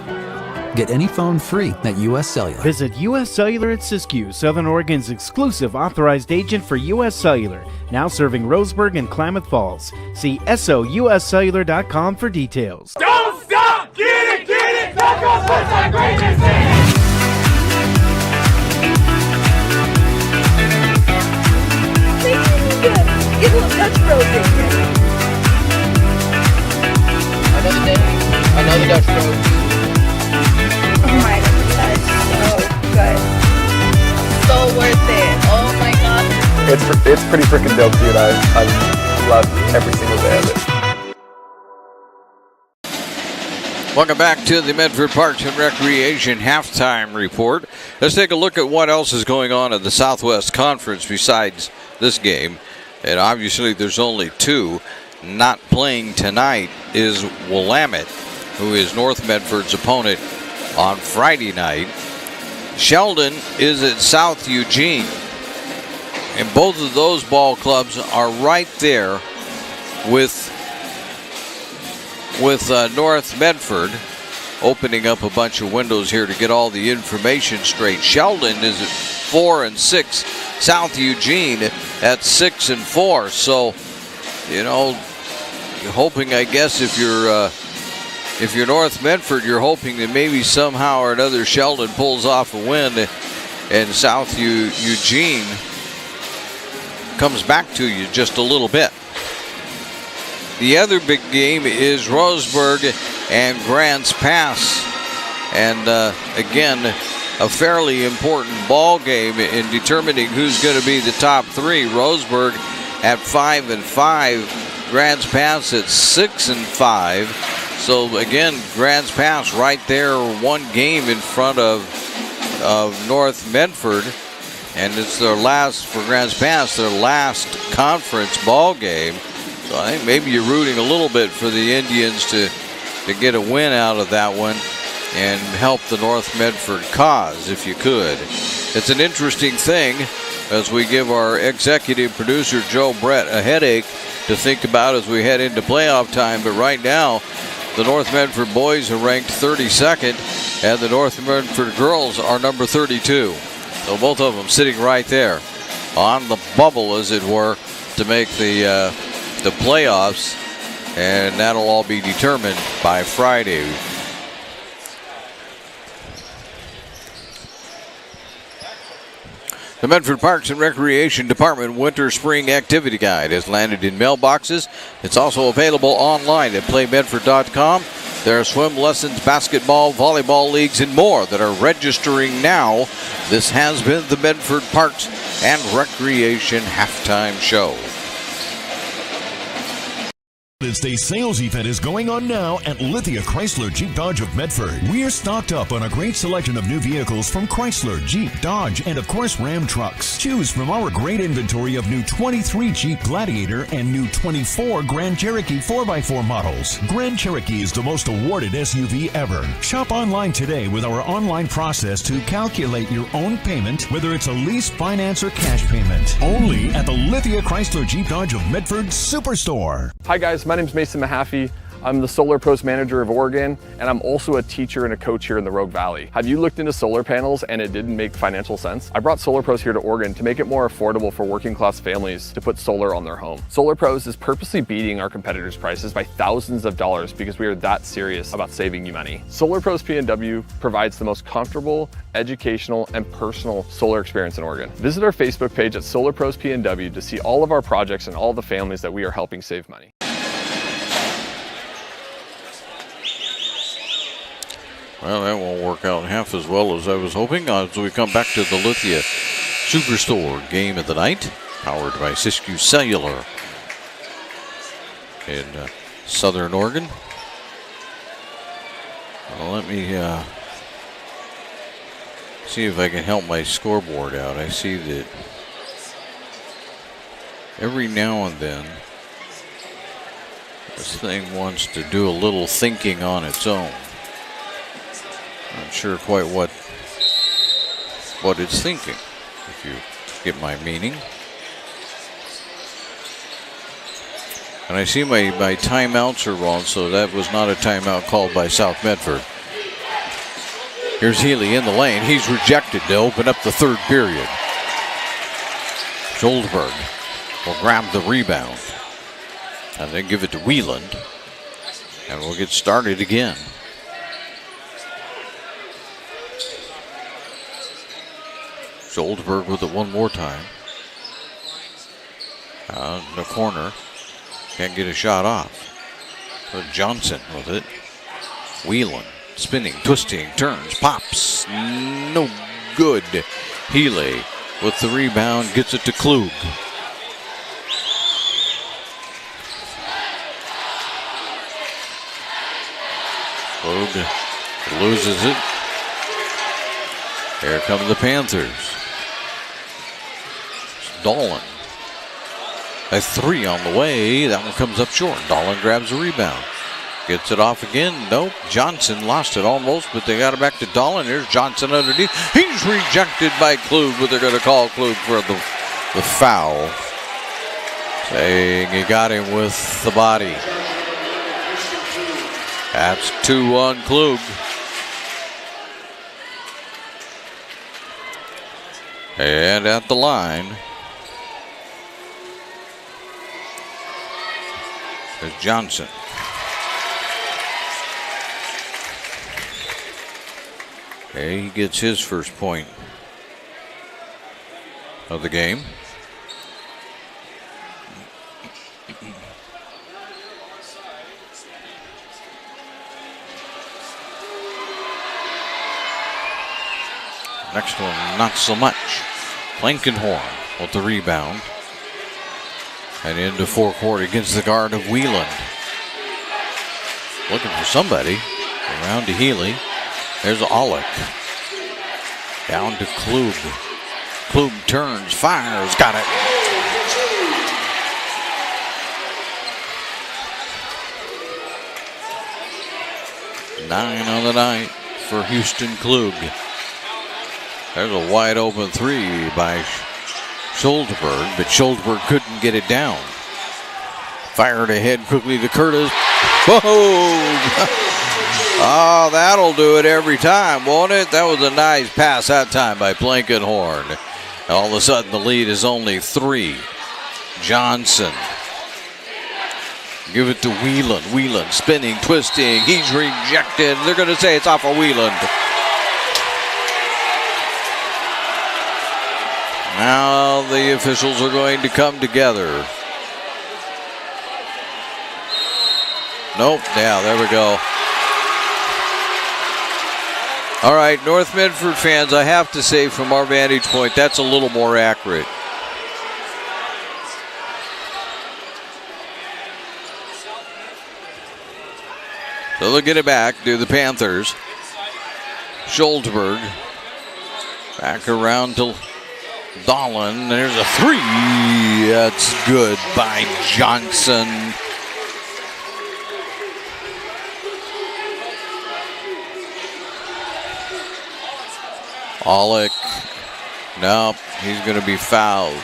Get any phone free at US Cellular. Visit US Cellular at Siskiyou, Southern Oregon's exclusive authorized agent for US Cellular, now serving Roseburg and Klamath Falls. See SOUScellular.com for details. Don't stop! Get it! Tacos with that greatness in it! Get a little Dutch Bros in here. Another day, another Dutch Bros. Oh my god, so good. So worth it. Oh my god. It's pretty freaking dope, dude. I love every single day of it. Welcome back to the Medford Parks and Recreation Halftime Report. Let's take a look at what else is going on in the Southwest Conference besides this game. And obviously there's only 2. Not playing tonight is Willamette, who is North Medford's opponent on Friday night. Sheldon is at South Eugene. And both of those ball clubs are right there with North Medford, opening up a bunch of windows here to get all the information straight. Sheldon is at 4-6, South Eugene at 6-4. So, you know, you're hoping, I guess, if you're North Medford, you're hoping that maybe somehow or another Sheldon pulls off a win and South Eugene comes back to you just a little bit. The other big game is Roseburg and Grants Pass. And again, a fairly important ball game in determining who's going to be the top 3. Roseburg at 5-5, Grants Pass at 6-5. So again, Grants Pass right there, 1 game in front of North Medford. And it's their last, for Grants Pass, their last conference ball game. So I think maybe you're rooting a little bit for the Indians to get a win out of that one and help the North Medford cause, if you could. It's an interesting thing as we give our executive producer, Joe Brett, a headache to think about as we head into playoff time. But right now, the North Medford boys are ranked 32nd, and the North Medford girls are number 32. So both of them sitting right there on the bubble, as it were, to make the playoffs, and that'll all be determined by Friday. The Medford Parks and Recreation Department Winter Spring Activity Guide has landed in mailboxes. It's also available online at playmedford.com. There are swim lessons, basketball, volleyball leagues, and more that are registering now. This has been the Medford Parks and Recreation Halftime Show. Independence Day sales event is going on now at Lithia Chrysler Jeep Dodge of Medford. We're stocked up on a great selection of new vehicles from Chrysler, Jeep, Dodge, and of course Ram trucks. Choose from our great inventory of new 23 Jeep Gladiator and new 24 Grand Cherokee 4x4 models. Grand Cherokee is the most awarded SUV ever. Shop online today with our online process to calculate your own payment, whether it's a lease, finance, or cash payment. Only at the Lithia Chrysler Jeep Dodge of Medford Superstore. Hi guys, my name is Mason Mahaffey. I'm the Solar Pros Manager of Oregon, and I'm also a teacher and a coach here in the Rogue Valley. Have you looked into solar panels and it didn't make financial sense? I brought Solar Pros here to Oregon to make it more affordable for working class families to put solar on their home. Solar Pros is purposely beating our competitors' prices by thousands of dollars because we are that serious about saving you money. Solar Pros PNW provides the most comfortable, educational, and personal solar experience in Oregon. Visit our Facebook page at Solar Pros PNW to see all of our projects and all the families that we are helping save money. Well, that won't work out half as well as I was hoping. As we come back to the Lithia Superstore game of the night, powered by Siskiyou Cellular in Southern Oregon. Well, let me see if I can help my scoreboard out. I see that every now and then this thing wants to do a little thinking on its own. Not sure quite what it's thinking, if you get my meaning. And I see my timeouts are wrong, so that was not a timeout called by South Medford. Here's Healy in the lane. He's rejected to open up the third period. Schuldberg will grab the rebound and then give it to Wieland. And we'll get started again. Schuldberg with it one more time. In the corner. Can't get a shot off. But Johnson with it. Wheeling, spinning, twisting, turns, pops. No good. Healy with the rebound, gets it to Klug. Klug loses it. Here come the Panthers. Dolan. A three on the way. That one comes up short. Dolan grabs a rebound. Gets it off again. Nope. Johnson lost it almost, but they got it back to Dolan. Here's Johnson underneath. He's rejected by Klug, but they're going to call Klug for the foul. Saying he got him with the body. That's 2 on Klug. And at the line, there's Johnson. Okay, he gets his first point of the game. Next one, not so much. Blankenhorn with the rebound. And into forecourt against the guard of Wieland. Looking for somebody. Around to Healy. There's Aulick. Down to Klug. Klug turns, fires, got it. Nine on the night for Houston Klug. There's a wide open three by Schuldberg, but Schuldberg couldn't get it down. Fired ahead quickly to Curtis. Whoa! Oh, that'll do it every time, won't it? That was a nice pass that time by Blankenhorn. And all of a sudden, the lead is only 3. Johnson. Give it to Wieland. Wieland spinning, twisting. He's rejected. They're going to say it's off of Wieland. Now the officials are going to come together. Nope. Yeah, there we go. All right, North Medford fans, I have to say from our vantage point, that's a little more accurate. So they'll get it back to the Panthers. Schuldberg back around to Dolan. There's a three. That's good by Johnson. Aulick. Nope, he's going to be fouled.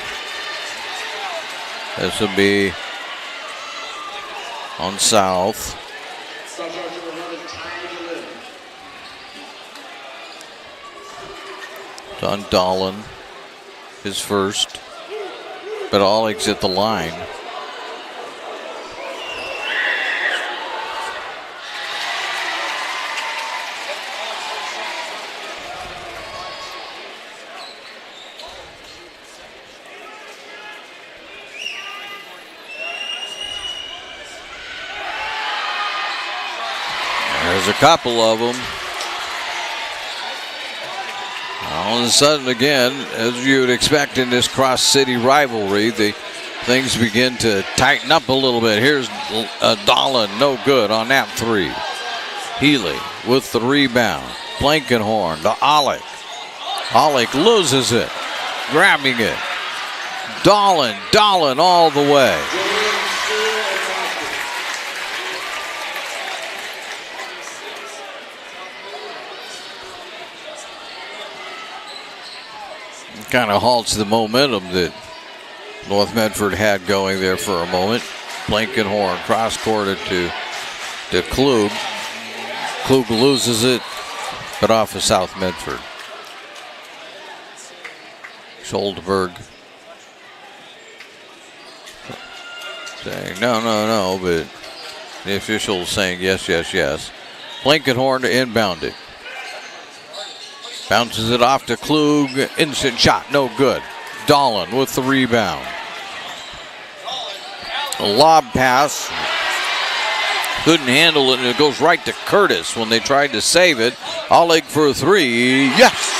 This will be on South. on Dolan, his first. But Oleg's at the line. There's a couple of them. All of a sudden, again, as you would expect in this cross-city rivalry, things begin to tighten up a little bit. Here's Dolan, no good on that three. Healy with the rebound. Blankenhorn to Oleg. Oleg loses it, grabbing it. Dolan all the way. Kind of halts the momentum that North Medford had going there for a moment. Blankenhorn cross-courted to Klug. Klug loses it, but off of South Medford. Schuldberg saying no, but the official saying yes. Blankenhorn to inbound it. Bounces it off to Klug. Instant shot, no good. Dolan with the rebound. A lob pass. Couldn't handle it, and it goes right to Curtis when they tried to save it. Oleg for three. Yes!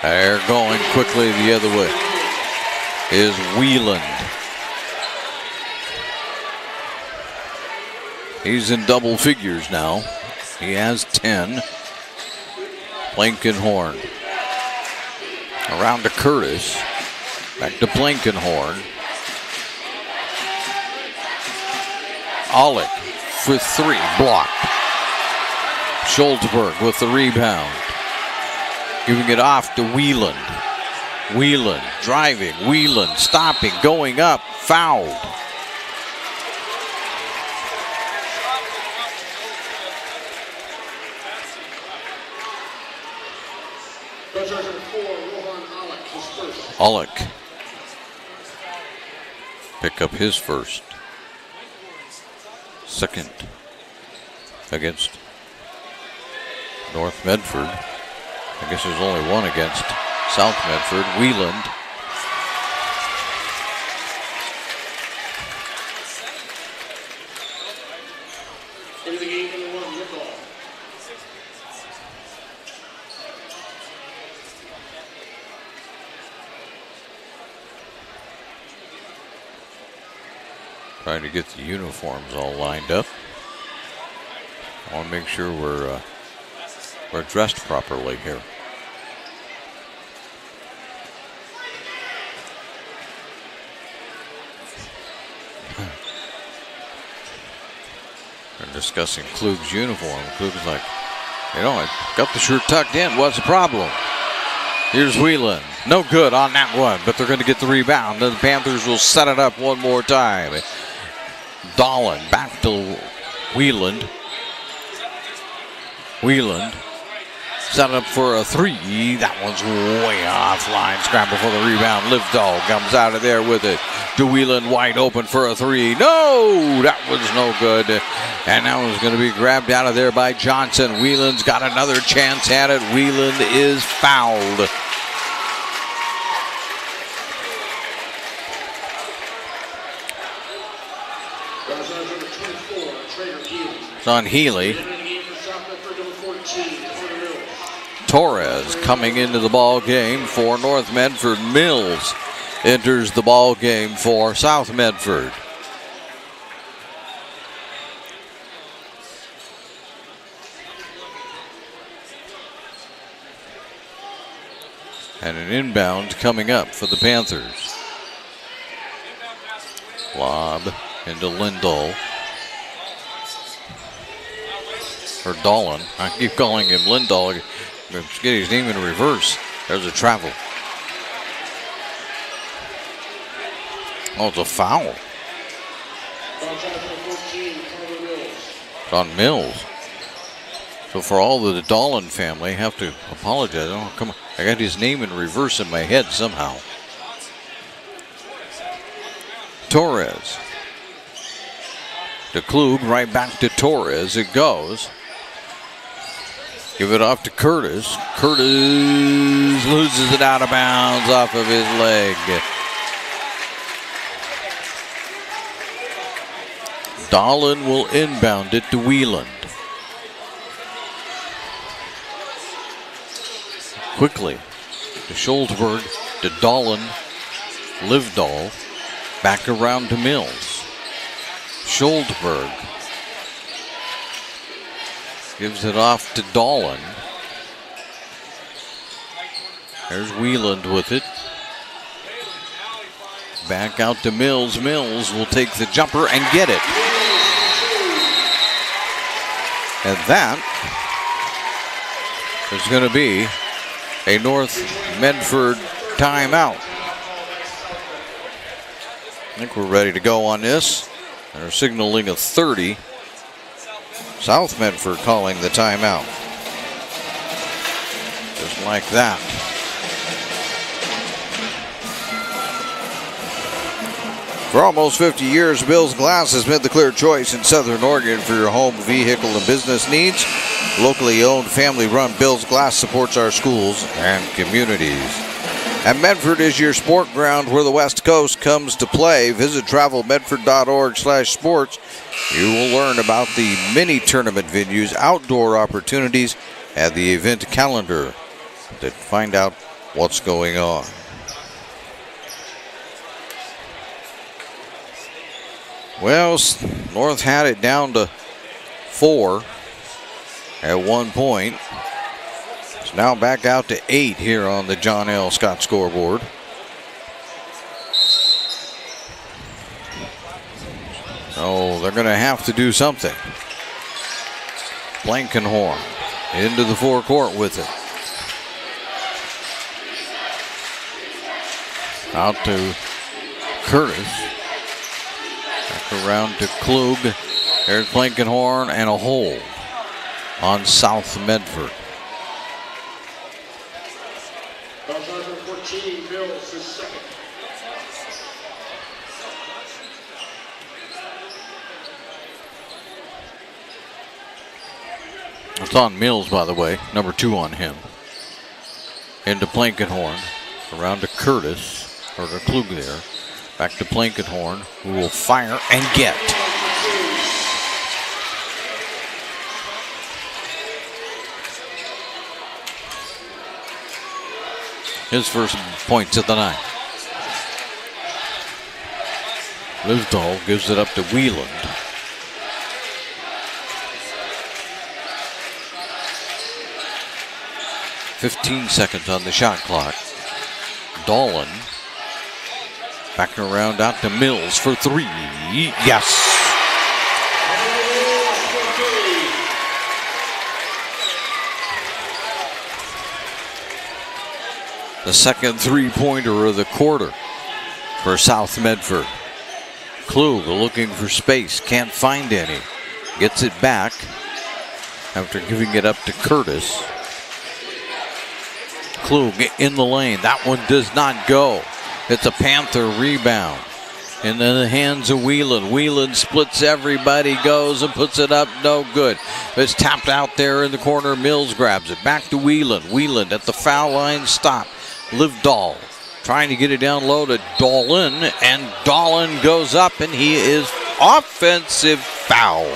They're going quickly the other way. Is Wieland. He's in double figures now. He has 10. Blankenhorn. Around to Curtis. Back to Blankenhorn. Oleg for three. Blocked. Schuldberg with the rebound. Giving it off to Wieland. Wieland driving. Wieland stopping. Going up. Fouled. Oleg pick up his first. Second against North Medford. I guess there's only one against South Medford. Wieland. Into the game for the one, Rickle. Trying to get the uniforms all lined up. I want to make sure we're dressed properly here. They're discussing Klug's uniform. Klug's like, I got the shirt tucked in. What's the problem? Here's Wieland. No good on that one, but they're going to get the rebound. The Panthers will set it up one more time. Dolan back to Wieland. Wieland set it up for a three. That one's way offline. Scramble for the rebound. Livedall comes out of there with it. To Wieland wide open for a three. No, that was no good. And that was going to be grabbed out of there by Johnson. Wieland's got another chance at it. Wieland is fouled. It's on Healy. Torres coming into the ball game for North Medford. Mills enters the ball game for South Medford. And an inbound coming up for the Panthers. Lob into Lindahl. Or Dolan. I keep calling him Lindahl. Let's get his name in reverse. There's a travel. Oh, it's a foul. Foul shot number 14, Carter Mills. It's on Mills. So for all of the Dolan family, I have to apologize. Oh, come on. I got his name in reverse in my head somehow. Torres. To Klug, right back to Torres. It goes. Give it off to Curtis. Curtis loses it out of bounds off of his leg. Dolan will inbound it to Wieland. Quickly to Schultzberg, to Dolan, Livdahl, back around to Mills. Schultzberg gives it off to Dolan. There's Wieland with it. Back out to Mills. Mills will take the jumper and get it. And that is going to be a North Medford timeout. I think we're ready to go on this. They're signaling a 30. South Medford calling the timeout. Just like that. For almost 50 years, Bill's Glass has been the clear choice in Southern Oregon for your home, vehicle, and business needs. Locally owned, family-run Bill's Glass supports our schools and communities. And Medford is your sport ground where the West Coast comes to play. Visit travelmedford.org/sports. You will learn about the mini tournament venues, outdoor opportunities, and the event calendar to find out what's going on. Well, North had it down to 4 at one point. It's now back out to 8 here on the John L. Scott scoreboard. Oh, they're going to have to do something. Blankenhorn into the forecourt with it. Out to Curtis. Back around to Klug. There's Blankenhorn and a hold on South Medford. Foul shot number 14, Mills, his second. It's on Mills, by the way. Number 2 on him. Into Blankenhorn. Around to Curtis. Or to Klug there. Back to Blankenhorn, who will fire and get. His first points of the night. Livdahl gives it up to Wieland. "15 seconds on the shot clock. Dolan back around out to Mills for 3. Yes. The second three-pointer of the quarter for South Medford. Klug looking for space, can't find any. Gets it back after giving it up to Curtis. Klug in the lane. That one does not go. It's a Panther rebound. And in the hands of Wieland. Wieland splits everybody, goes and puts it up. No good. It's tapped out there in the corner. Mills grabs it. Back to Wieland. Wieland at the foul line. Stop. Livdahl trying to get it down low to Dolan. And Dolan goes up and he is offensive foul.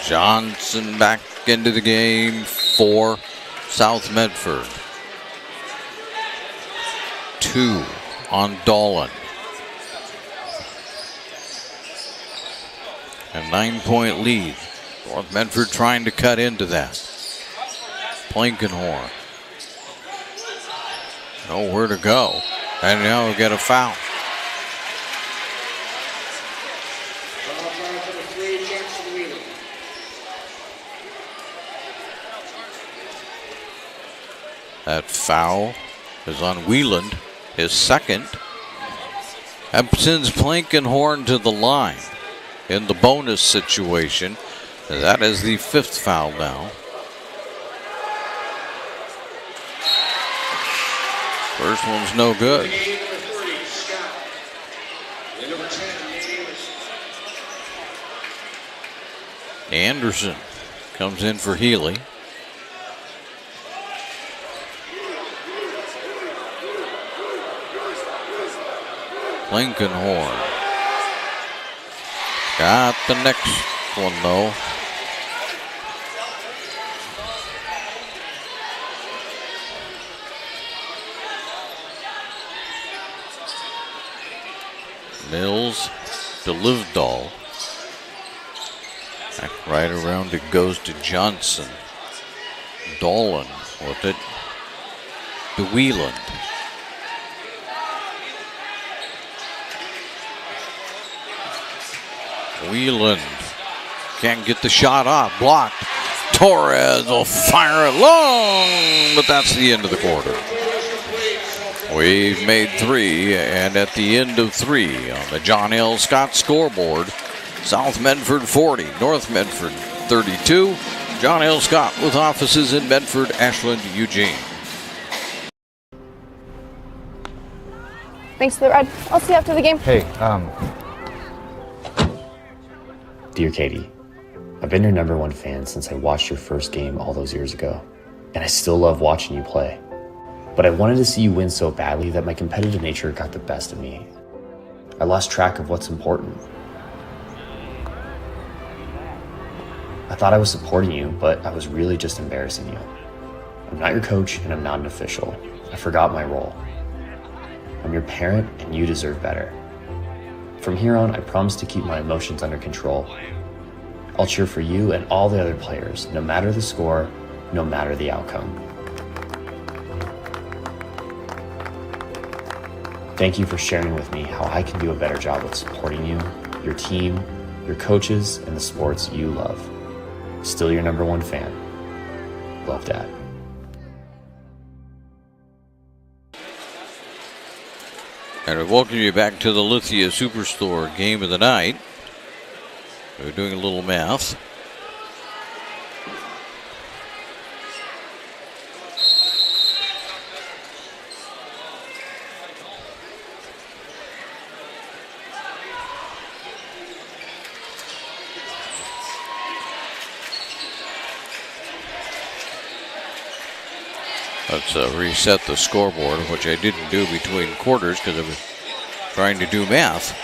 Johnson back into the game for South Medford. 2 on Dolan. A 9-point lead. North Medford trying to cut into that. Blankenhorn. Nowhere to go. And now we get a foul. Foul shot number 3, Jackson Wheeler. That foul is on Wieland, his second. That sends Plankenhorn to the line in the bonus situation. That is the 5th foul now. First one's no good. Anderson comes in for Healy. Plankenhorn got the next one though. Mills to Livedall. Back right around it goes to Johnson. Dolan with it to Wieland. Wieland can't get the shot off. Blocked. Torres will fire it long, but that's the end of the quarter. We've made 3, and at the end of 3 on the John L. Scott scoreboard, South Medford 40, North Medford 32. John L. Scott with offices in Medford, Ashland, Eugene. Thanks for the ride. I'll see you after the game. Hey, Dear Katie, I've been your #1 fan since I watched your first game all those years ago, and I still love watching you play. But I wanted to see you win so badly that my competitive nature got the best of me. I lost track of what's important. I thought I was supporting you, but I was really just embarrassing you. I'm not your coach and I'm not an official. I forgot my role. I'm your parent and you deserve better. From here on, I promise to keep my emotions under control. I'll cheer for you and all the other players, no matter the score, no matter the outcome. Thank you for sharing with me how I can do a better job of supporting you, your team, your coaches, and the sports you love. Still your #1 fan. Love, Dad. And I welcome you back to the Lithia Superstore game of the night. We're doing a little math. Let's reset the scoreboard, which I didn't do between quarters because I was trying to do math.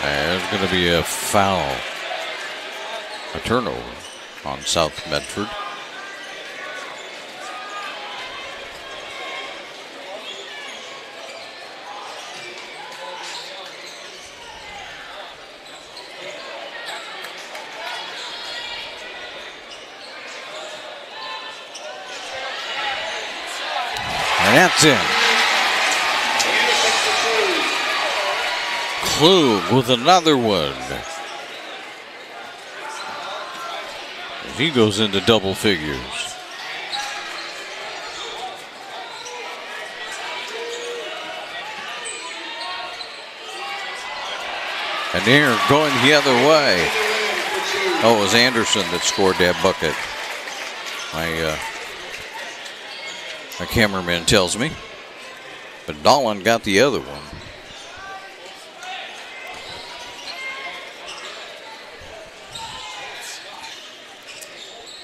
And there's going to be a foul, a turnover on South Medford. And that's in. Klug with another one. As he goes into double figures. And they're going the other way. Oh, it was Anderson that scored that bucket. My cameraman tells me. But Dolan got the other one.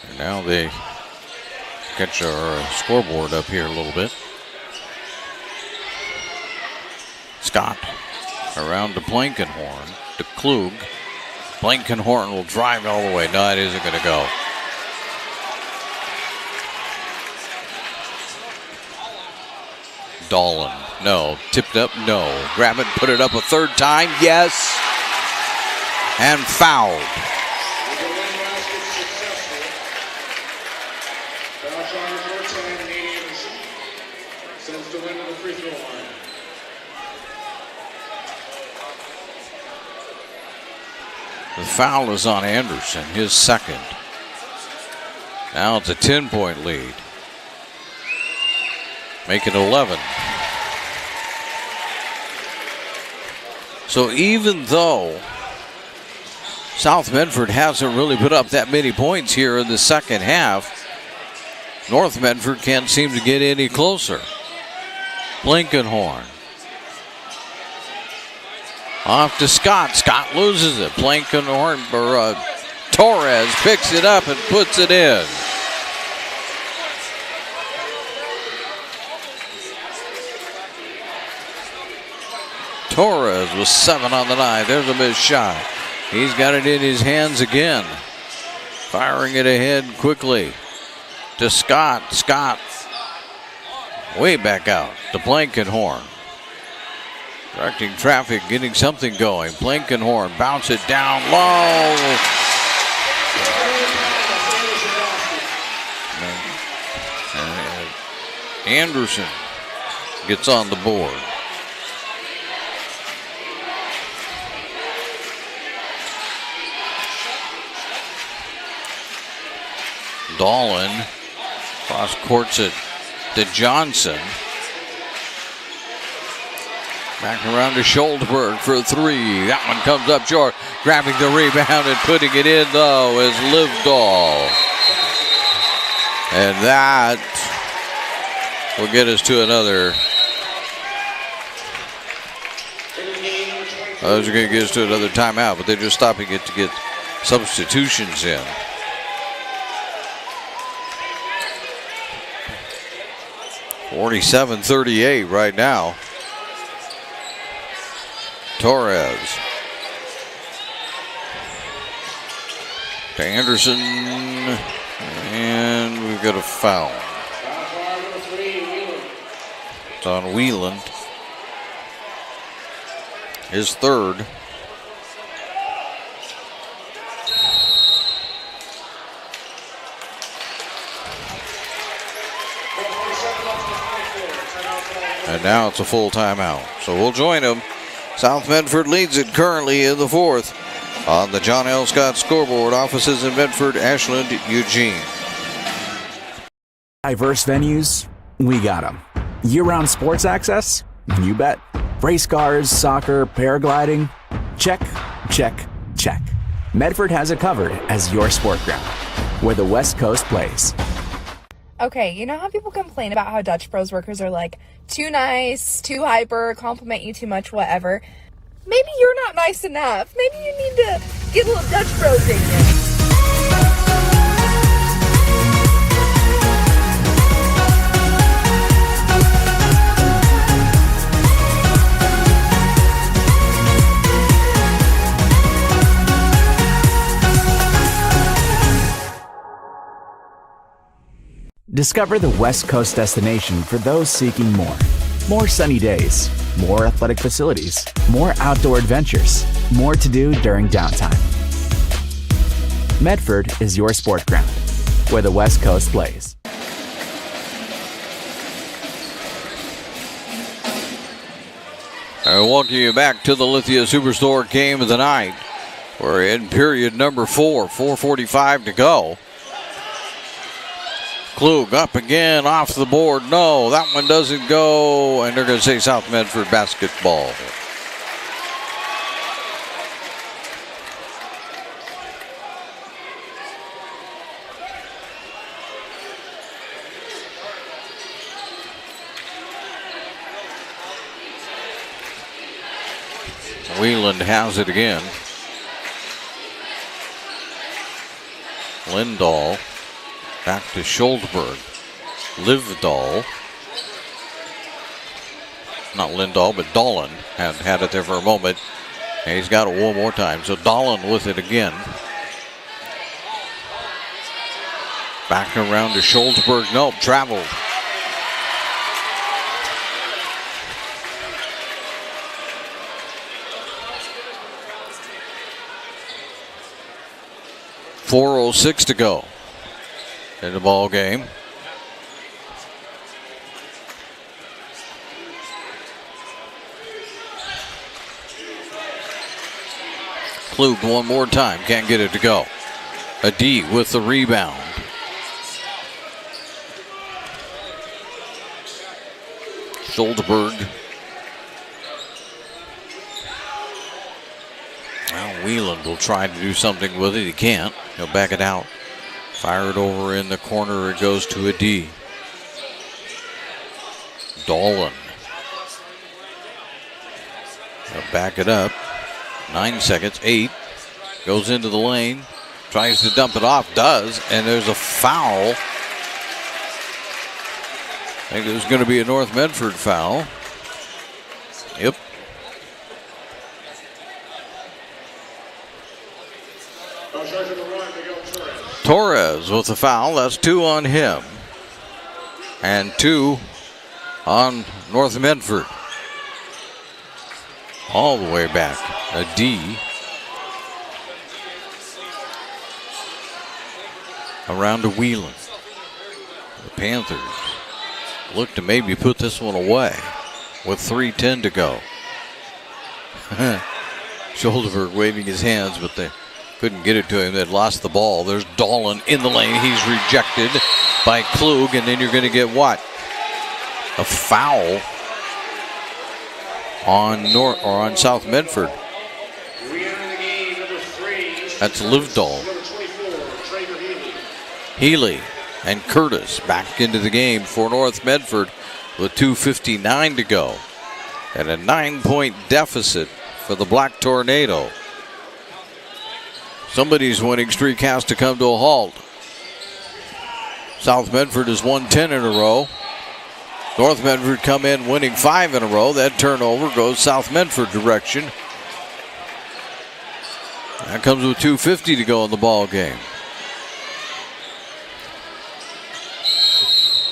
And now they catch our scoreboard up here a little bit. Scott around to Plankenhorn to Klug. Plankenhorn will drive all the way. No, it isn't going to go. Dolan, no. Tipped up, no. Grab it, put it up a third time, yes. And fouled. Sends the win to the free throw line. The foul is on Anderson, his second. Now it's a 10-point lead. Make it 11. So even though South Medford hasn't really put up that many points here in the second half, North Medford can't seem to get any closer. Blankenhorn. Off to Scott. Scott loses it. Blankenhorn, Torres picks it up and puts it in. Torres was 7 on the night. There's a missed shot. He's got it in his hands again. Firing it ahead quickly to Scott. Scott way back out to Blankenhorn. Directing traffic, getting something going. Blankenhorn bounce it down low. And Anderson gets on the board. Dolan cross courts it to Johnson. Back around to Schuldberg for a three. That one comes up short. Grabbing the rebound and putting it in, though, is Livdahl. And that will get us to another. Those are going to get us to another timeout, but they're just stopping it to get substitutions in. (47-38) right now. Torres to Anderson, and we've got a foul. It's on Wieland, his third. And now it's a full timeout. So we'll join them. South Medford leads it currently in the fourth on the John L. Scott scoreboard. Offices in Medford, Ashland, Eugene. Diverse venues, we got them. Year-round sports access? You bet. Race cars, soccer, paragliding? Check, check, check. Medford has it covered as your sport ground, where the West Coast plays. Okay, you know how people complain about how Dutch Bros workers are like too nice, too hyper, compliment you too much, whatever? Maybe you're not nice enough. Maybe you need to get a little Dutch Bros in you. Discover the West Coast destination for those seeking more. More sunny days, more athletic facilities, more outdoor adventures, more to do during downtime. Medford is your sport ground, where the West Coast plays. I welcome you back to the Lithia Superstore game of the night. We're in period number 4, 4:45 to go. Klug up again, off the board. No, that one doesn't go. And they're going to say South Medford basketball. Wieland has it again. Lindahl. Back to Schuldberg. Livdahl. Not Lindahl, but Dolan had it there for a moment. And he's got it one more time. So Dolan with it again. Back around to Schuldberg. Nope, traveled. .406 to go in the ball game. Klug one more time. Can't get it to go. A D with the rebound. Schuldberg. Now Wheeland will try to do something with it. He can't. He'll back it out. Fire it over in the corner. It goes to a D. Dolan. They'll back it up. 9 seconds. 8. Goes into the lane. Tries to dump it off. Does. And there's a foul. I think there's going to be a North Medford foul. Yep. Torres with the foul. That's 2 on him. And 2 on North Medford. All the way back. A D. Around to Wheeland. The Panthers look to maybe put this one away with 3:10 to go. Schulderberg waving his hands, but they couldn't get it to him. They'd lost the ball. There's Dolan in the lane. He's rejected by Klug, and then you're going to get what? A foul on South Medford. That's Livedall. Healy and Curtis back into the game for North Medford with 2:59 to go. And a 9-point deficit for the Black Tornado. Somebody's winning streak has to come to a halt. South Medford has won 10 in a row. North Medford come in winning 5 in a row. That turnover goes South Medford direction. That comes with 2:50 to go in the ball game.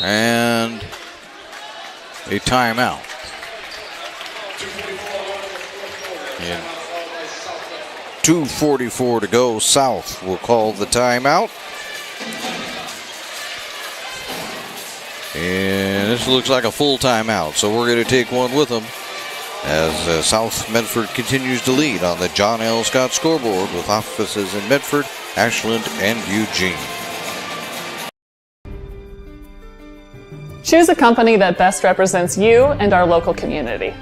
And a timeout. And 2:44 to go. South will call the timeout. And this looks like a full timeout, so we're going to take one with them as South Medford continues to lead on the John L. Scott scoreboard with offices in Medford, Ashland, and Eugene. Choose a company that best represents you and our local community.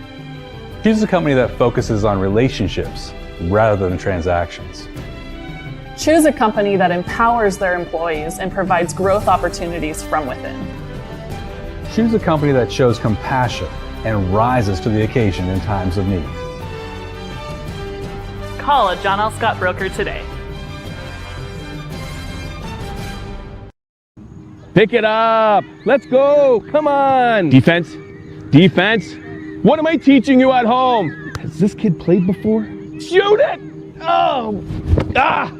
Choose a company that focuses on relationships rather than transactions. Choose a company that empowers their employees and provides growth opportunities from within. Choose a company that shows compassion and rises to the occasion in times of need. Call a John L. Scott broker today. Pick it up. Let's go. Come on. Defense. Defense. What am I teaching you at home? Has this kid played before? Shoot it. Oh. Ah.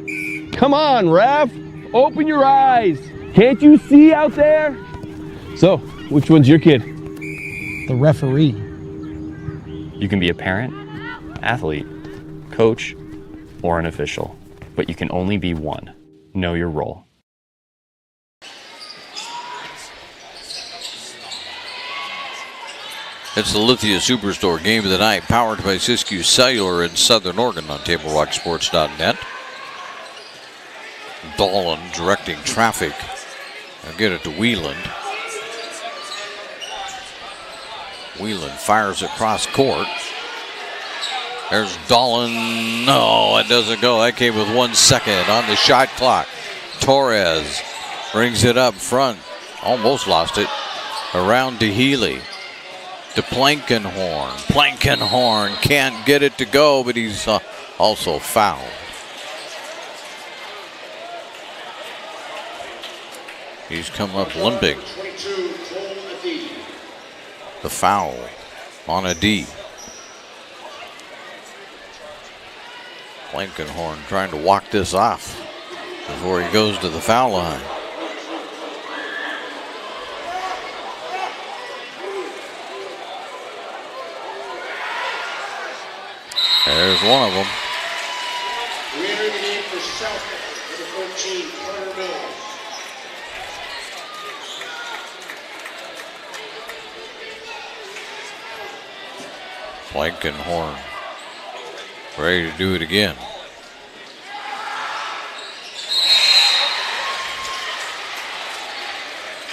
Come on, ref. Open your eyes. Can't you see out there? So, which one's your kid? The referee. You can be a parent, athlete, coach, or an official, but you can only be one. Know your role. It's the Lithia Superstore game of the night, powered by Siskiyou Cellular in Southern Oregon on TableRockSports.net. Dolan directing traffic. I'll get it to Wheeland. Wheeland fires across court. There's Dolan. No, it doesn't go. That came with 1 second on the shot clock. Torres brings it up front. Almost lost it. Around to Healy. To Plankenhorn. Plankenhorn can't get it to go, but he's also fouled. He's come up limping. The foul on a D. Plankenhorn trying to walk this off before he goes to the foul line. There's one of them. We enter the game for South number 14, Carter Mills. Plankenhorn ready to do it again.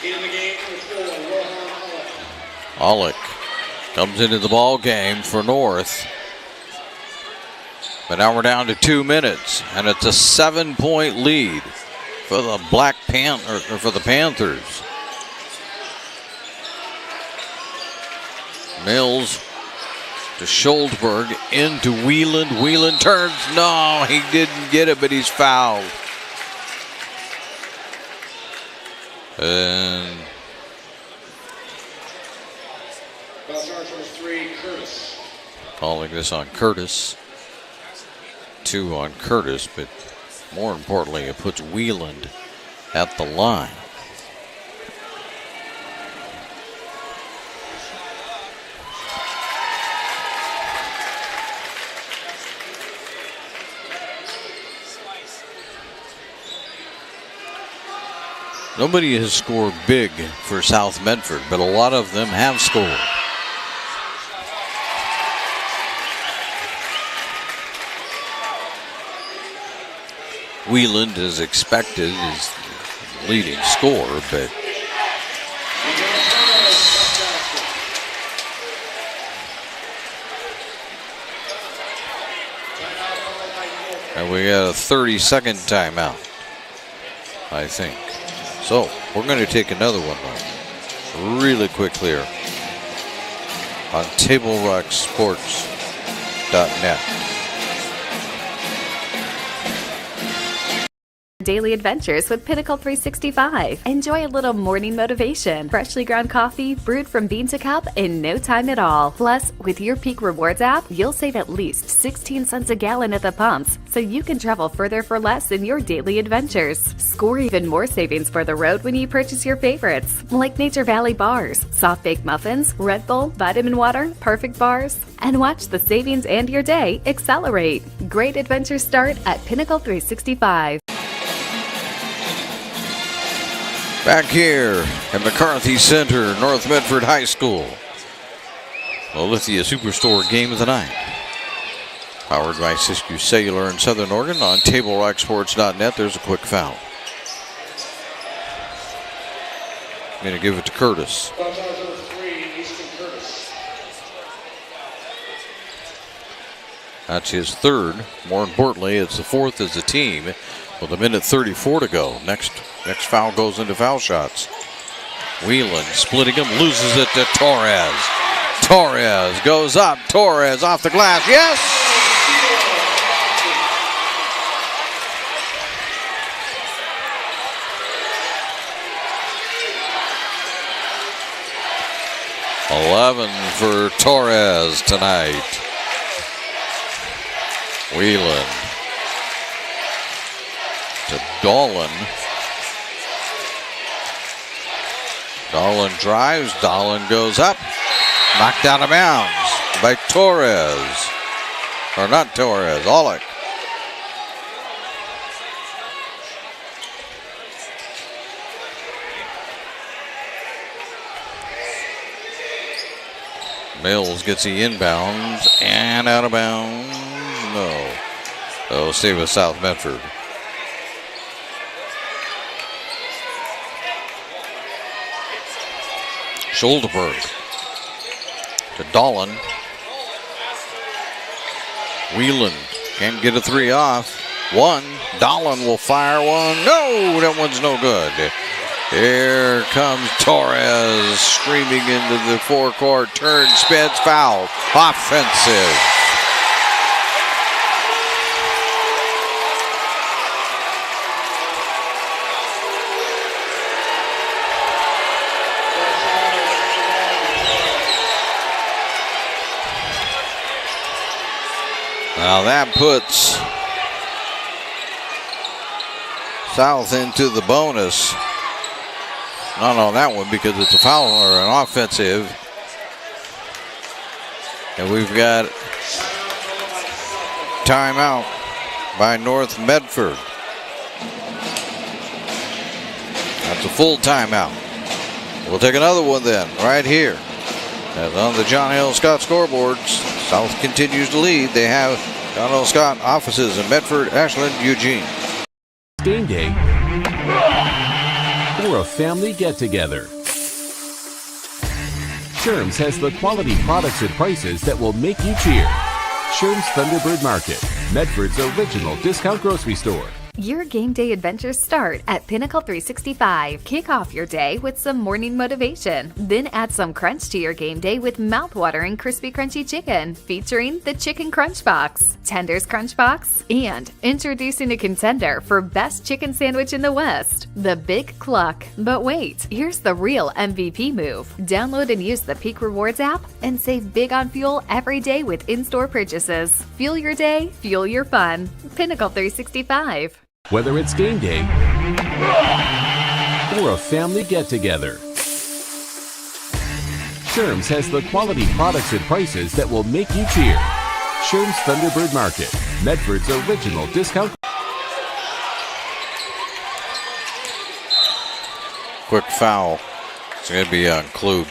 In the game for 4, Rohan Alec comes into the ball game for North. But now we're down to 2 minutes, and it's a 7-point lead for the for the Panthers. Mills to Schuldberg into Wieland. Wieland turns. No, he didn't get it, but he's fouled. And foul charge number 3, Curtis. calling this on Curtis. 2 on Curtis, but more importantly, it puts Wieland at the line. Nobody has scored big for South Medford, but a lot of them have scored. Wieland, as expected, is the leading scorer, but and we got a 30-second timeout, I think. So we're going to take another one really quick here on TableRockSports.net. Daily adventures with Pinnacle 365. Enjoy a little morning motivation. Freshly ground coffee brewed from bean to cup in no time at all. Plus, with your Peak Rewards app, you'll save at least 16 cents a gallon at the pumps, so you can travel further for less in your daily adventures. Score even more savings for the road when you purchase your favorites, like Nature Valley bars, soft baked muffins, Red Bull, vitamin water, Perfect bars, and watch the savings and your day accelerate. Great adventures start at Pinnacle 365. Back here at McCarthy Center, North Medford High School. The Lithia Superstore game of the night. Powered by Siskiyou Cellular in Southern Oregon on TableRockSports.net. There's a quick foul. I'm going to give it to Curtis. Foul charge number 3, Easton Curtis. That's his third. More importantly, it's the fourth as a team with 1:34 to go. Next foul goes into foul shots. Wieland splitting him, loses it to Torres. Torres goes up. Torres off the glass. Yes! $11 for Torres tonight. Wieland to Dolan. Dolan drives. Dolan goes up. Knocked out of bounds by Torres. Or not Torres, Alec. Mills gets the inbounds and out of bounds. No. So stay with South Medford. Schuldberg to Dolan. Wieland can't get a three off. One. Dolan will fire one. No, that one's no good. Here comes Torres streaming into the forecourt. Turn, spins, foul. Offensive. Now that puts South into the bonus. Not on that one because it's a foul or an offensive. And we've got timeout by North Medford. That's a full timeout. We'll take another one then, right here. And on the John L. Scott scoreboards, South continues to lead. They have John L. Scott offices in Medford, Ashland, Eugene. Game day. or a family get-together. Sherm's has the quality products and prices that will make you cheer. Sherm's Thunderbird Market, Medford's original discount grocery store. Your game day adventures start at Pinnacle 365. Kick off your day with some morning motivation. Then add some crunch to your game day with mouth-watering crispy crunchy chicken, featuring the Chicken Crunch Box, Tender's Crunch Box, and introducing a contender for best chicken sandwich in the West, the Big Cluck. But wait, here's the real MVP move. Download and use the Peak Rewards app and save big on fuel every day with in-store purchases. Fuel your day, fuel your fun. Pinnacle 365. Whether it's game day or a family get-together, Sherm's has the quality products and prices that will make you cheer. Sherm's Thunderbird Market, Medford's original discount. Quick foul. It's going to be on Klug.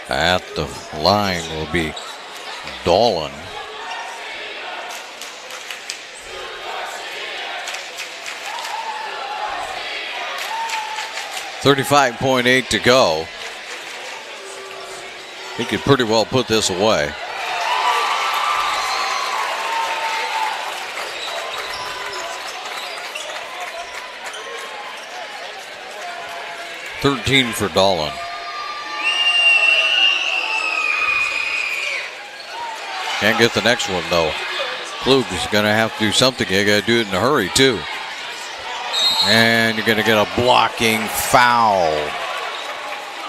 At the line will be Dolan. $35.8 to go. He could pretty well put this away. $13 for Dolan. Can't get the next one though. Klug is going to have to do something. You got to do it in a hurry too. And you're going to get a blocking foul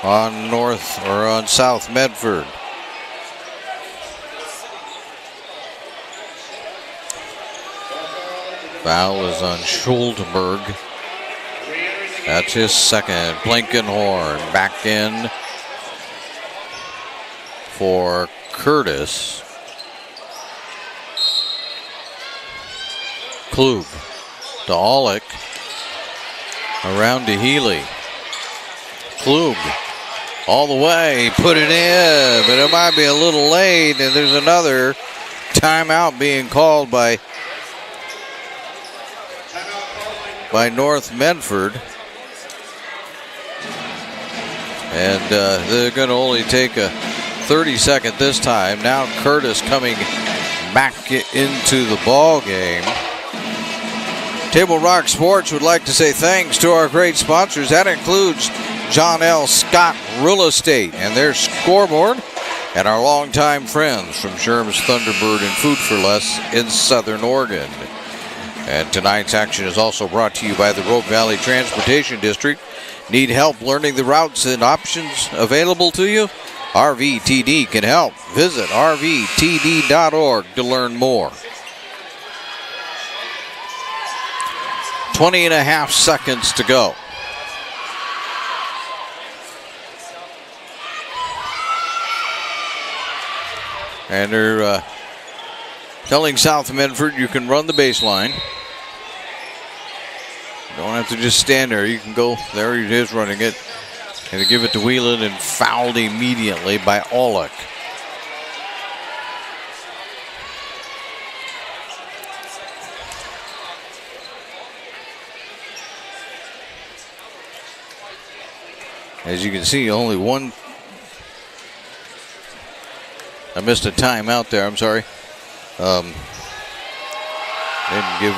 on South Medford. Foul is on Schultenberg. That's his second. Blankenhorn back in for Curtis. Klug to Aulick. Around to Healy. Klug all the way. Put it in, but it might be a little late. And there's another timeout being called by North Medford. And they're going to only take a 30-second this time. Now Curtis coming back into the ball game. Table Rock Sports would like to say thanks to our great sponsors. That includes John L. Scott Real Estate and their scoreboard, and our longtime friends from Sherm's Thunderbird and Food for Less in Southern Oregon. And tonight's action is also brought to you by the Rogue Valley Transportation District. Need help learning the routes and options available to you? RVTD can help. Visit rvtd.org to learn more. 20.5 seconds to go. And they're telling South Medford you can run the baseline. You don't have to just stand there. You can go. There he is running it. And they give it to Whelan and fouled immediately by Aulick. As you can see, only one. I missed a timeout there. I'm sorry. Didn't give.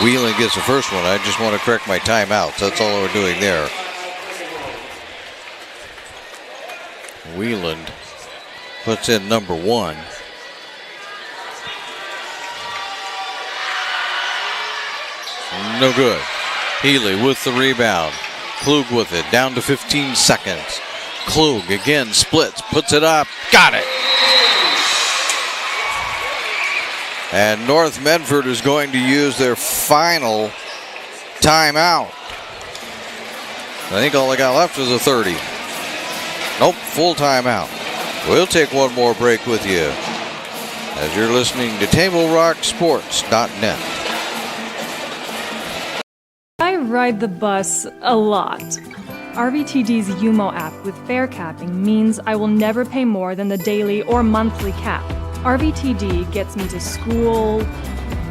Whelan gets the first one. I just want to correct my timeouts. That's all we're doing there. Whelan puts in number one. No good. Healy with the rebound. Klug with it, down to 15 seconds. Klug again splits, puts it up, got it. And North Medford is going to use their final timeout. I think all they got left is a 30. Nope, full timeout. We'll take one more break with you as you're listening to TableRockSports.net. I ride the bus a lot. RVTD's UMO app with fare capping means I will never pay more than the daily or monthly cap. RVTD gets me to school,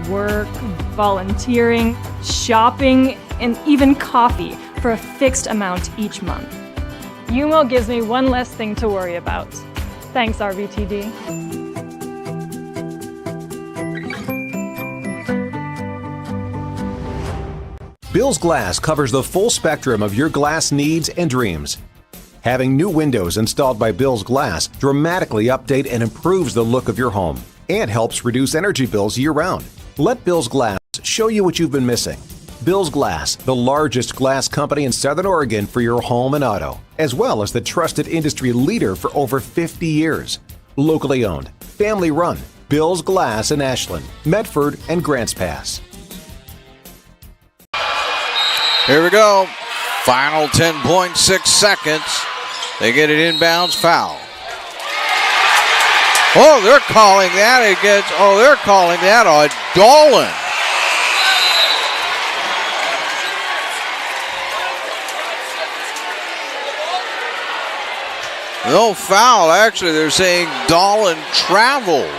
work, volunteering, shopping, and even coffee for a fixed amount each month. UMO gives me one less thing to worry about. Thanks, RVTD. Bill's Glass covers the full spectrum of your glass needs and dreams. Having new windows installed by Bill's Glass dramatically update and improves the look of your home and helps reduce energy bills year-round. Let Bill's Glass show you what you've been missing. Bill's Glass, the largest glass company in Southern Oregon for your home and auto, as well as the trusted industry leader for over 50 years. Locally owned, family run, Bill's Glass in Ashland, Medford, and Grants Pass. Here we go. Final 10.6 seconds. They get it inbounds foul. Oh, they're calling that against, they're calling that on Dolan. No foul. Actually, they're saying Dolan traveled.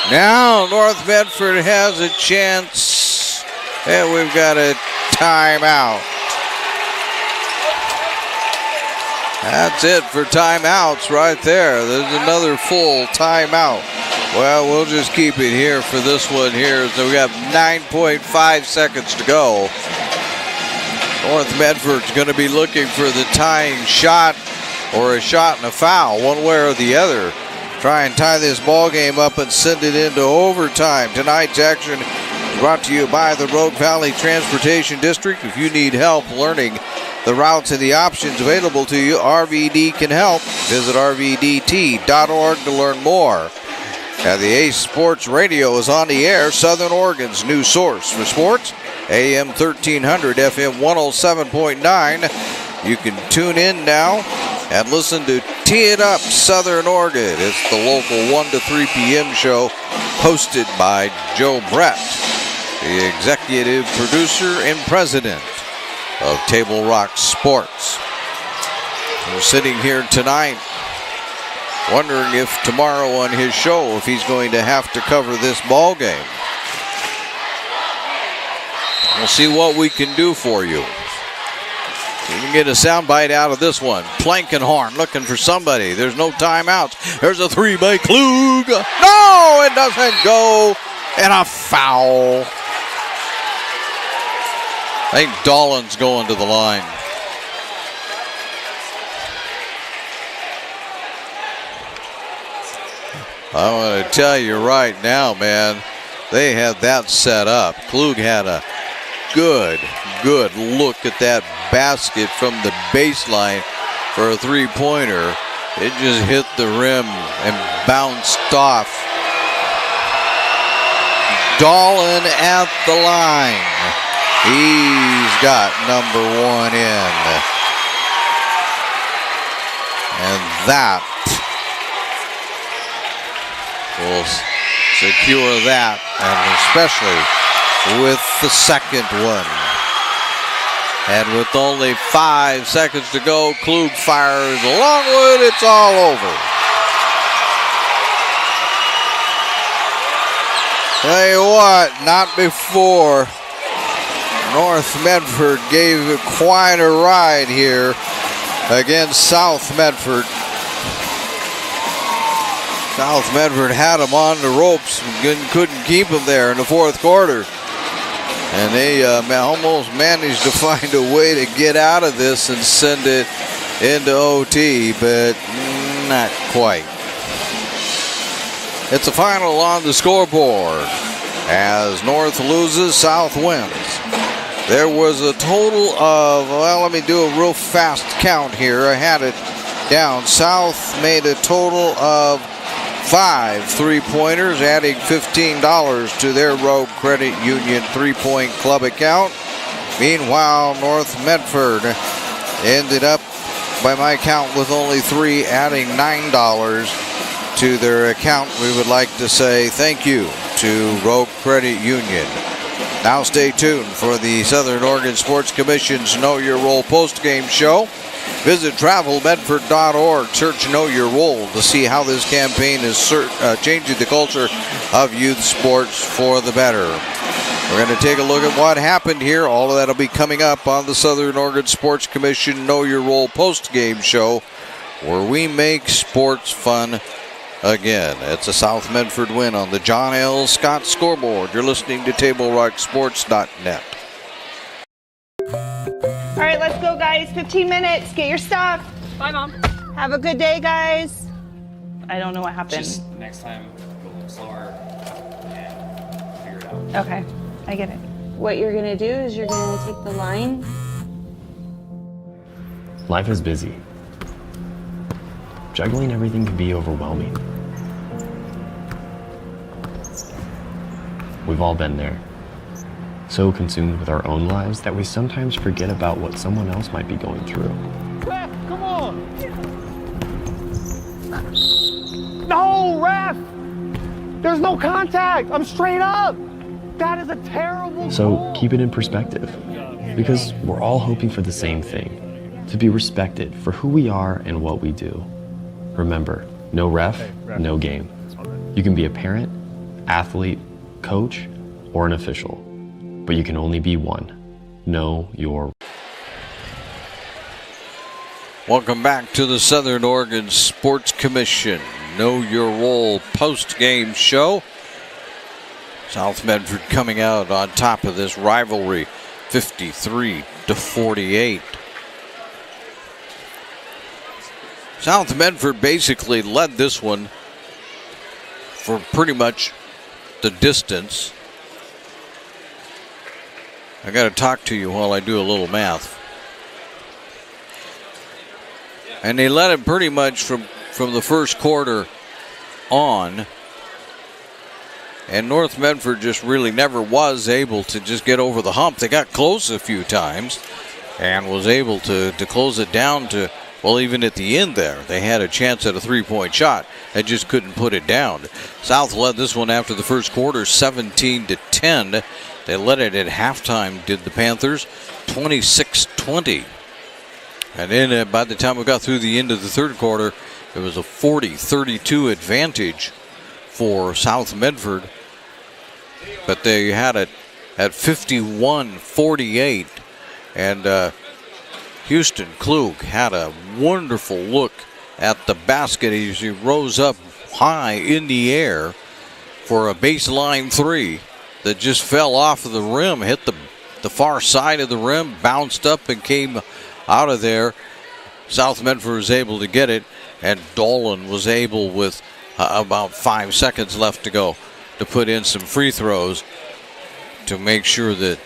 Now North Medford has a chance, and we've got a timeout. That's it for timeouts right there. There's another full timeout. Well, we'll just keep it here for this one here. So we got 9.5 seconds to go. North Medford's going to be looking for the tying shot or a shot and a foul, one way or the other. Try and tie this ball game up and send it into overtime. Tonight's action is brought to you by the Rogue Valley Transportation District. If you need help learning the routes and the options available to you, RVD can help. Visit rvdt.org to learn more. Now the Ace Sports Radio is on the air, Southern Oregon's new source for sports. AM 1300, FM 107.9. You can tune in now and listen to Tee It Up Southern Oregon. It's the local 1 to 3 p.m. show hosted by Joe Brett, the executive producer and president of Table Rock Sports. We're sitting here tonight wondering if tomorrow on his show, if he's going to have to cover this ball game. We'll see what we can do for you. You can get a soundbite out of this one. Plankenhorn looking for somebody. There's no timeouts. There's a three by Klug. No, it doesn't go. And a foul. I think Dolan's going to the line. I want to tell you right now, man, they had that set up. Klug had a good look at that basket from the baseline for a three-pointer. It just hit the rim and bounced off. Dolan at the line. He's got number one in. And that will secure that, and especially with the second one. And with only 5 seconds to go, Klug fires a long one. It's all over. Tell you what, not before North Medford gave it quite a ride here against South Medford. South Medford had them on the ropes and couldn't keep them there in the fourth quarter. And they almost managed to find a way to get out of this and send it into OT, but not quite. It's a final on the scoreboard as North loses, South wins. There was a total of, well, let me do a real fast count here. I had it down. South made a total of 5 3-pointers, adding $15 to their Rogue Credit Union 3-point club account. Meanwhile, North Medford ended up, by my count, with only 3, adding $9 to their account. We would like to say thank you to Rogue Credit Union. Now stay tuned for the Southern Oregon Sports Commission's Know Your Role postgame show. Visit travelmedford.org, search Know Your Role to see how this campaign is changing the culture of youth sports for the better. We're going to take a look at what happened here. All of that will be coming up on the Southern Oregon Sports Commission Know Your Role postgame show, where we make sports fun again. It's a South Medford win on the John L. Scott scoreboard. You're listening to TableRockSports.net. All right, let's go, guys. 15 minutes. Get your stuff. Bye, Mom. Have a good day, guys. I don't know what happened. Just next time, go a little slower and figure it out. Okay, I get it. What you're going to do is you're going to take the line. Life is busy. Juggling everything can be overwhelming. We've all been there. So consumed with our own lives that we sometimes forget about what someone else might be going through. Ref, come on! No, ref! There's no contact! I'm straight up! That is a terrible So keep it in perspective, because we're all hoping for the same thing, to be respected for who we are and what we do. Remember, no ref, no game. You can be a parent, athlete, coach, or an official, but you can only be one. Know your... Welcome back to the Southern Oregon Sports Commission Know Your Role post-game show. South Medford coming out on top of this rivalry, 53-48. South Medford basically led this one for pretty much the distance. I got to talk to you while I do a little math. And they led it pretty much from the first quarter on. And North Medford just really never was able to just get over the hump. They got close a few times and was able to close it down to, well, even at the end there, they had a chance at a three-point shot. They just couldn't put it down. South led this one after the first quarter, 17-10. They led it at halftime, did the Panthers, 26-20. And then by the time we got through the end of the third quarter, it was a 40-32 advantage for South Medford. But they had it at 51-48. And Houston Klug had a wonderful look at the basket as he rose up high in the air for a baseline three that just fell off of the rim, hit the far side of the rim, bounced up and came out of there. South Medford was able to get it, and Dolan was able, with about 5 seconds left to go, to put in some free throws to make sure that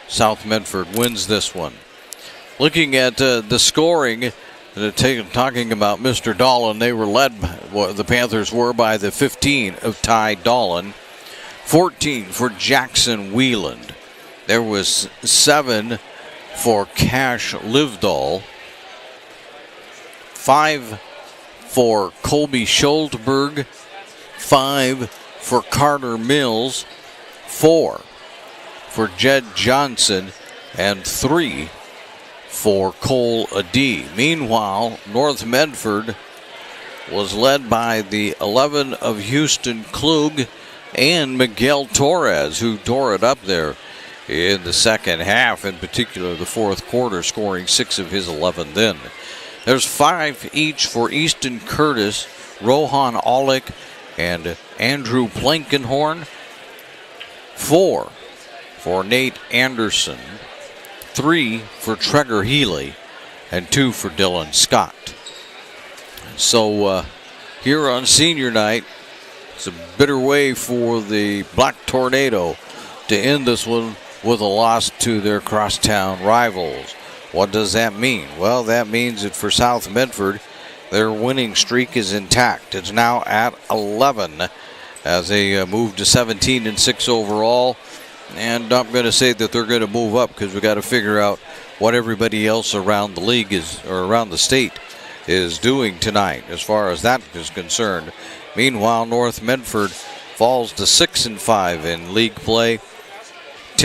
South Medford wins this one. Looking at the scoring, talking about Mr. Dolan, they were led, the Panthers were, by the 15 of Ty Dolan, 14 for Jackson Wieland. There was 7 for Cash Livdahl, 5 for Colby Schuldberg, 5 for Carter Mills, 4 for Jed Johnson, and 3 for Cole Adee. Meanwhile, North Medford was led by the 11 of Houston Klug and Miguel Torres, who tore it up there in the second half, in particular the fourth quarter, scoring 6 of his 11 then. There's 5 each for Easton Curtis, Rohan Aulick, and Andrew Plankenhorn. 4 for Nate Anderson, 3 for Treger Healy, and 2 for Dylan Scott. So here on senior night, it's a bitter way for the Black Tornado to end this one with a loss to their crosstown rivals. What does that mean? Well, that means that for South Medford, their winning streak is intact. It's now at 11 as they move to 17-6 overall. And I'm going to say that they're going to move up, because we got to figure out what everybody else around the league is, or around the state, is doing tonight as far as that is concerned. Meanwhile, North Medford falls to 6-5 in league play,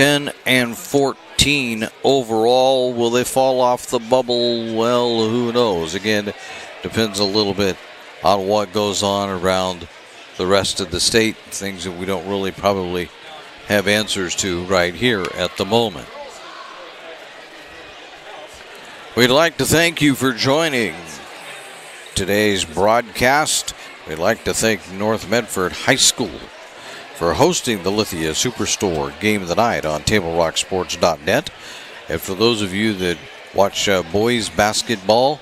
10-14 overall. Will they fall off the bubble? Well, who knows? Again, depends a little bit on what goes on around the rest of the state, things that we don't really probably have answers to right here at the moment. We'd like to thank you for joining today's broadcast. We'd like to thank North Medford High School for hosting the Lithia Superstore Game of the Night on TableRockSports.net. And for those of you that watch boys basketball,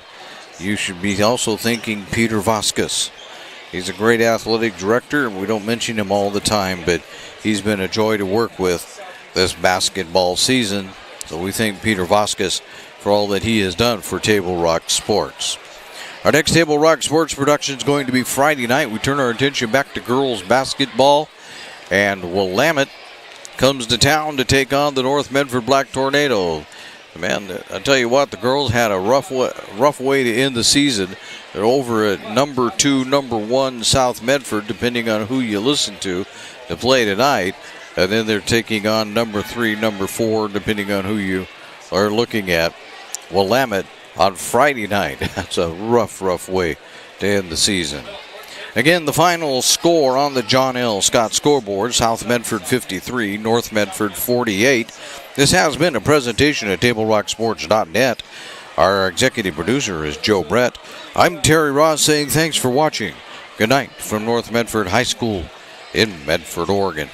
you should be also thanking Peter Vasquez. He's a great athletic director, and we don't mention him all the time, but he's been a joy to work with this basketball season. So we thank Peter Vasquez for all that he has done for Table Rock Sports. Our next Table Rock Sports production is going to be Friday night. We turn our attention back to girls basketball, and Willamette comes to town to take on the North Medford Black Tornado. Man, I tell you what, the girls had a rough way to end the season. They're over at number 2, number 1 South Medford, depending on who you listen to play tonight. And then they're taking on number 3, number 4, depending on who you are looking at. Willamette on Friday night. That's a rough way to end the season. Again, the final score on the John L. Scott scoreboard, South Medford 53, North Medford 48. This has been a presentation at TableRockSports.net. Our executive producer is Joe Brett. I'm Terry Ross saying thanks for watching. Good night from North Medford High School in Medford, Oregon.